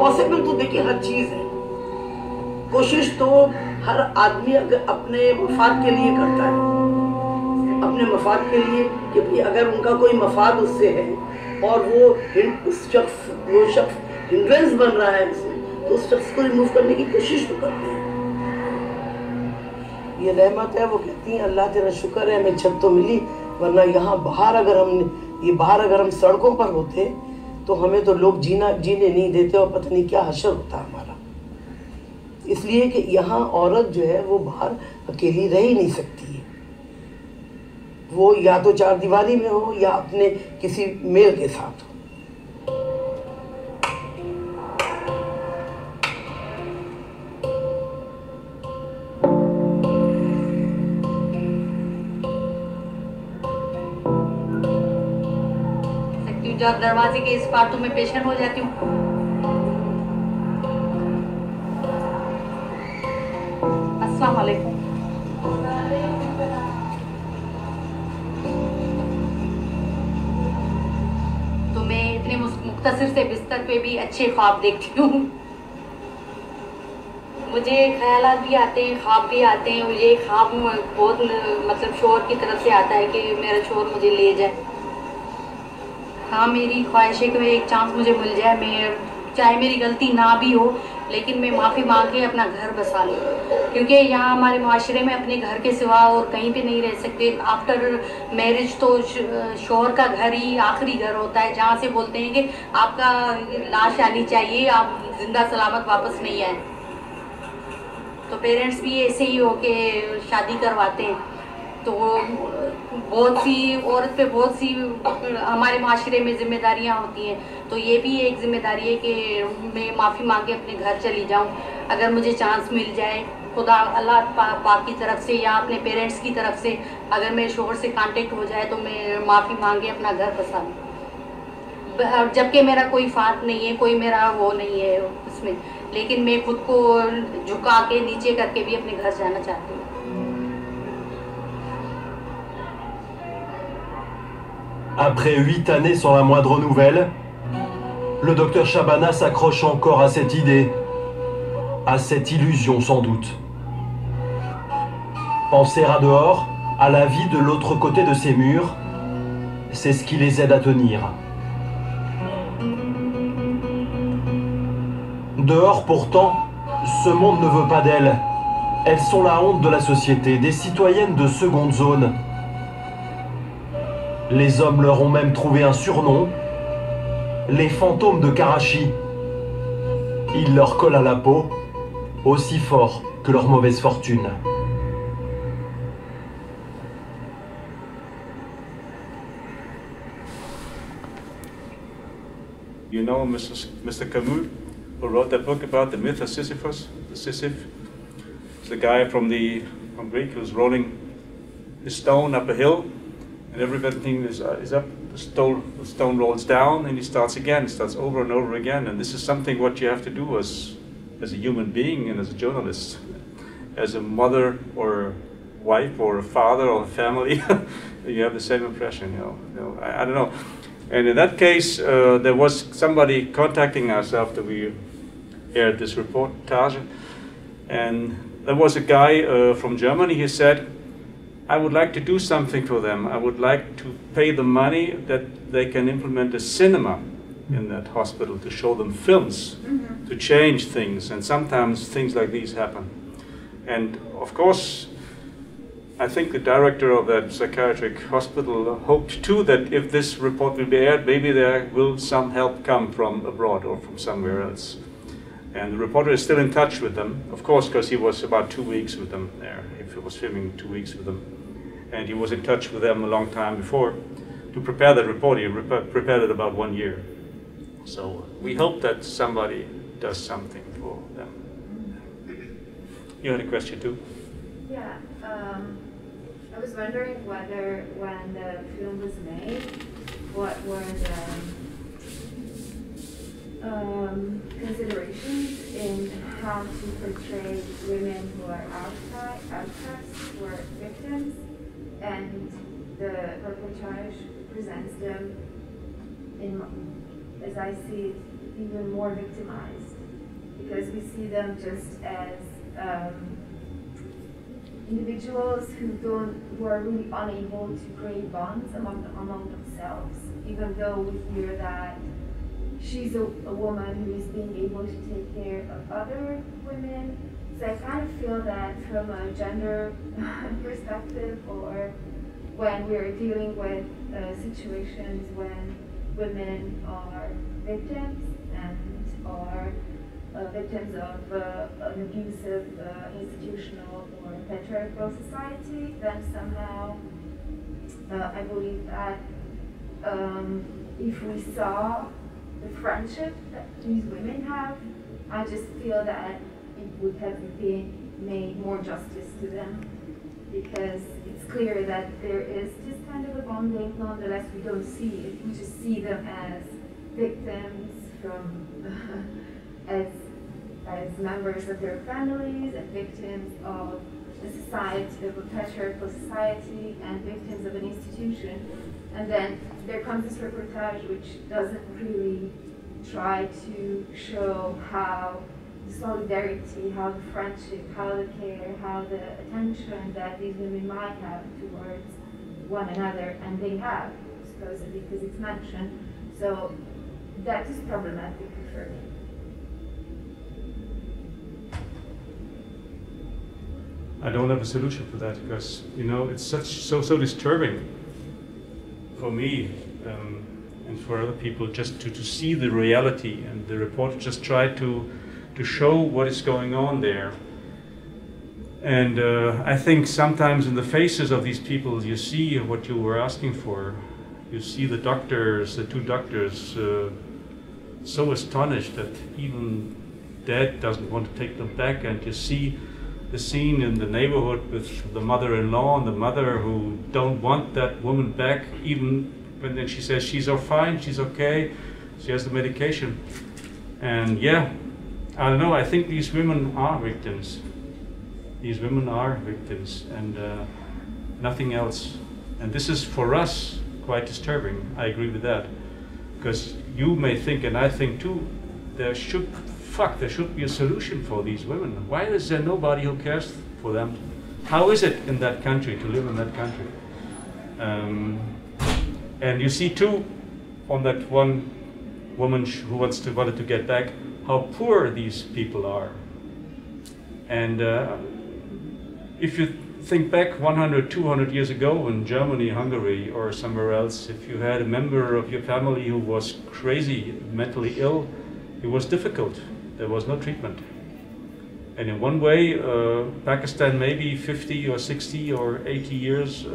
पॉसिबल तो देखिए हर चीज़ है, कोशिश तो हर आदमी अगर अपने मफाद के लिए करता है, अपने मफाद के लिए, कि भाई अगर उनका कोई मफाद उससे है और वो शख्स हिंड्रेंस बन रहा है उसमें, तो उस शख्स को रिमूव करने की कोशिश तो करते हैं। ये रहमत है, वो कहती हैं अल्लाह तेरा शुक्र है हमें छत तो मिली, वरना यहाँ बाहर अगर हम सड़कों पर होते तो हमें तो लोग जीने नहीं देते और पता नहीं क्या हशर होता हमारा। इसलिए कि यहाँ औरत जो है वो बाहर अकेली रह ही नहीं सकती है, वो या तो चार दीवारी में हो या अपने किसी मेल के साथ हो। जब दरवाजे के इस पार तो मैं पेशेंट हो जाती हूँ। अस्सलाम वालेकुम। तो मैं इतने मुख्तसर से बिस्तर पे भी अच्छे ख्वाब देखती हूँ। मुझे ख्यालात भी आते हैं, ख्वाब भी आते हैं। मुझे ख्वाब बहुत मतलब शोहर की तरफ से आता है कि मेरा शोहर मुझे ले जाए। हाँ, मेरी ख्वाहिश है कि एक चांस मुझे मिल जाए, मैं चाहे मेरी गलती ना भी हो लेकिन मैं माफ़ी मांग के अपना घर बसा लूँ, क्योंकि यहाँ हमारे माशरे में अपने घर के सिवा और कहीं पे नहीं रह सकते। आफ्टर मैरिज तो शोहर का घर ही आखिरी घर होता है, जहाँ से बोलते हैं कि आपका लाश आनी चाहिए, आप जिंदा सलामत वापस नहीं आए। तो पेरेंट्स भी ऐसे ही हो के शादी करवाते हैं। तो बहुत सी औरत पे बहुत सी हमारे माशरे में जिम्मेदारियां होती हैं, तो ये भी एक जिम्मेदारी है कि मैं माफ़ी मांग के अपने घर चली जाऊं। अगर मुझे चांस मिल जाए खुदा अल्लाह पाक की तरफ से या अपने पेरेंट्स की तरफ से, अगर मेरे शोहर से कांटेक्ट हो जाए तो मैं माफ़ी मांग के अपना घर बसा लूँ। जबकि मेरा कोई फात नहीं है, कोई मेरा वो नहीं है उसमें, लेकिन मैं खुद को झुका के नीचे करके भी अपने घर जाना चाहती हूँ। Après 8 années sans la moindre nouvelle, le docteur Shabana s'accroche encore à cette idée, à cette illusion sans doute. Penser à dehors, à la vie de l'autre côté de ces murs, c'est ce qui les aide à tenir. Dehors pourtant, ce monde ne veut pas d'elles. Elles sont la honte de la société, des citoyennes de seconde zone. Les hommes leur ont même trouvé un surnom, les fantômes de Karachi. Ils leur collent à la peau, aussi fort que leur mauvaise fortune. You know Mr. Camus, who wrote that book about the myth of Sisyphus, the Sisyph? It's the guy from Greek who's rolling his stone up a hill, and everything is up, the stone rolls down, and he starts again, starts over and over again. And this is something what you have to do as a human being and as a journalist, as a mother or a wife or a father or a family. You have the same impression, you know. I don't know. And in that case, there was somebody contacting us after we aired this reportage, and there was a guy from Germany. He said, I would like to do something for them. I would like to pay the money that they can implement a cinema in that hospital to show them films, to change things. And sometimes things like these happen. And of course, I think the director of that psychiatric hospital hoped too that if this report will be aired, maybe there will some help come from abroad or from somewhere else. And the reporter is still in touch with them, of course, because he was about 2 weeks with them there. If he was filming 2 weeks with them. And he was in touch with them a long time before. To prepare that report, he prepared it about 1 year. So we hope that somebody does something for them. You had a question too? Yeah, I was wondering whether when the film was made, what were the considerations in how to portray women who are outcasts, who are victims, and the reportage presents them in, as I see it, even more victimized, because we see them just as individuals who are really unable to create bonds among themselves, even though we hear that she's a woman who is being able to take care of other women. So I kind of feel that from a gender perspective, or when we're dealing with situations when women are victims and are victims of an abusive institutional or patriarchal society, then somehow I believe that if we saw the friendship that these women have, I just feel that it would have been made more justice to them, because it's clear that there is this kind of a bonding. Nonetheless, we don't see it. We just see them as victims from as members of their families, and victims of a society, of a patriarchal society, and victims of an institution. And then there comes this reportage which doesn't really try to show how the solidarity, how the friendship, how the care, how the attention that these women might have towards one another, and they have, supposedly, because it's mentioned. So that is problematic for me. I don't have a solution for that, because it's so disturbing for me and for other people just to see the reality, and the reporter just tried to show what is going on there. And I think sometimes in the faces of these people you see what you were asking for. You see the doctors, the two doctors, so astonished that even dad doesn't want to take them back, and you see the scene in the neighborhood with the mother-in-law and the mother who don't want that woman back, even when then she says she's all fine, she's okay, she has the medication. And yeah, I don't know, I think these women are victims. These women are victims, and nothing else. And this is for us quite disturbing. I agree with that, because you may think, and I think too, there should be a solution for these women. Why is there nobody who cares for them? How is it in that country to live in that country? And you see too, on that one woman who wanted to get back, how poor these people are. And if you think back 100, 200 years ago in Germany, Hungary, or somewhere else, if you had a member of your family who was crazy, mentally ill, it was difficult. There was no treatment. And in one way, Pakistan may be 50 or 60 or 80 years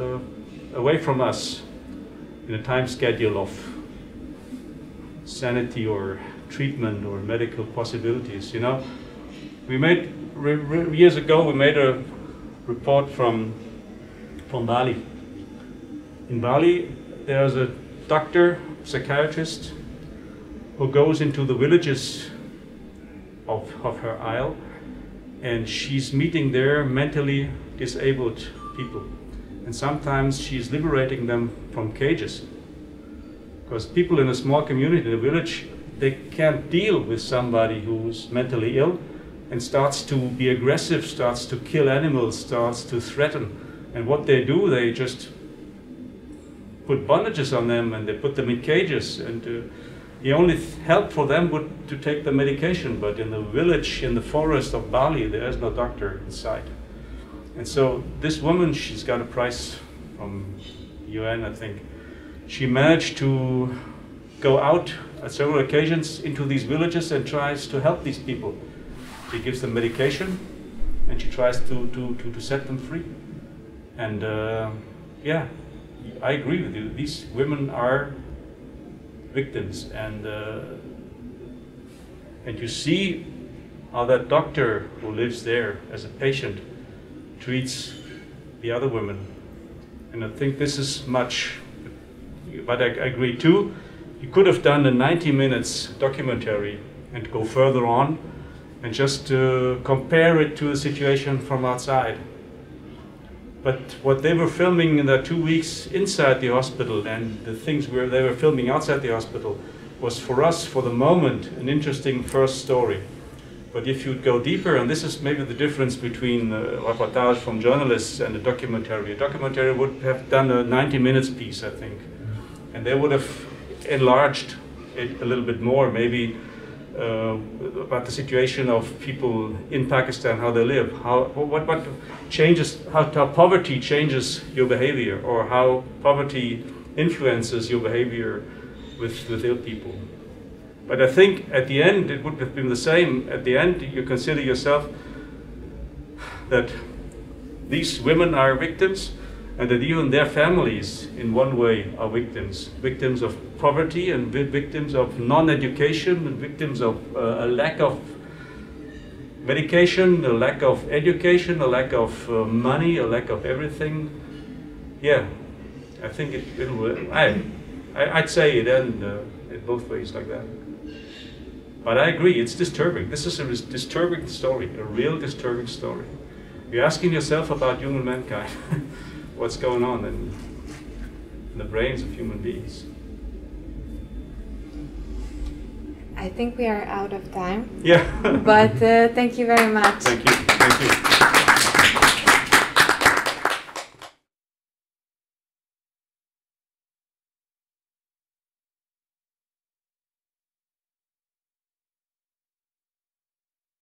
away from us in a time schedule of sanity or treatment or medical possibilities. We made years ago we made a report from Bali. In Bali, there's a doctor, psychiatrist, who goes into the villages of her isle, and she's meeting there mentally disabled people. And sometimes she's liberating them from cages. Because people in a small community, in a village, they can't deal with somebody who's mentally ill and starts to be aggressive, starts to kill animals, starts to threaten. And what they do, they just put bandages on them and they put them in cages. And the only help for them would to take the medication. But in the village, in the forest of Bali, there is no doctor in sight. And so this woman, she's got a prize from UN, I think. She managed to go out at several occasions into these villages and tries to help these people. She gives them medication and she tries to set them free. And yeah, I agree with you. These women are victims, and you see how that doctor who lives there as a patient treats the other women. And I think this is much, but I agree too, you could have done a 90 minutes documentary and go further on and just compare it to a situation from outside. But what they were filming in the 2 weeks inside the hospital and the things where they were filming outside the hospital was for us, for the moment, an interesting first story. But if you'd go deeper, and this is maybe the difference between reportage from journalists and a documentary would have done a 90 minutes piece, I think. And they would have enlarged it a little bit more, maybe about the situation of people in Pakistan, how they live, what changes, how poverty changes your behavior, or how poverty influences your behavior with ill people. But I think at the end it would have been the same. At the end you consider yourself that these women are victims, and that even their families in one way are victims. Victims of poverty, and victims of non-education, and victims of a lack of medication, a lack of education, a lack of money, a lack of everything. Yeah, I think it will. I'd say it end in both ways like that. But I agree, it's disturbing. This is a disturbing story, a real disturbing story. You're asking yourself about human mankind, what's going on in the brains of human beings. I think we are out of time. Yeah. But thank you very much. Thank you. Thank you.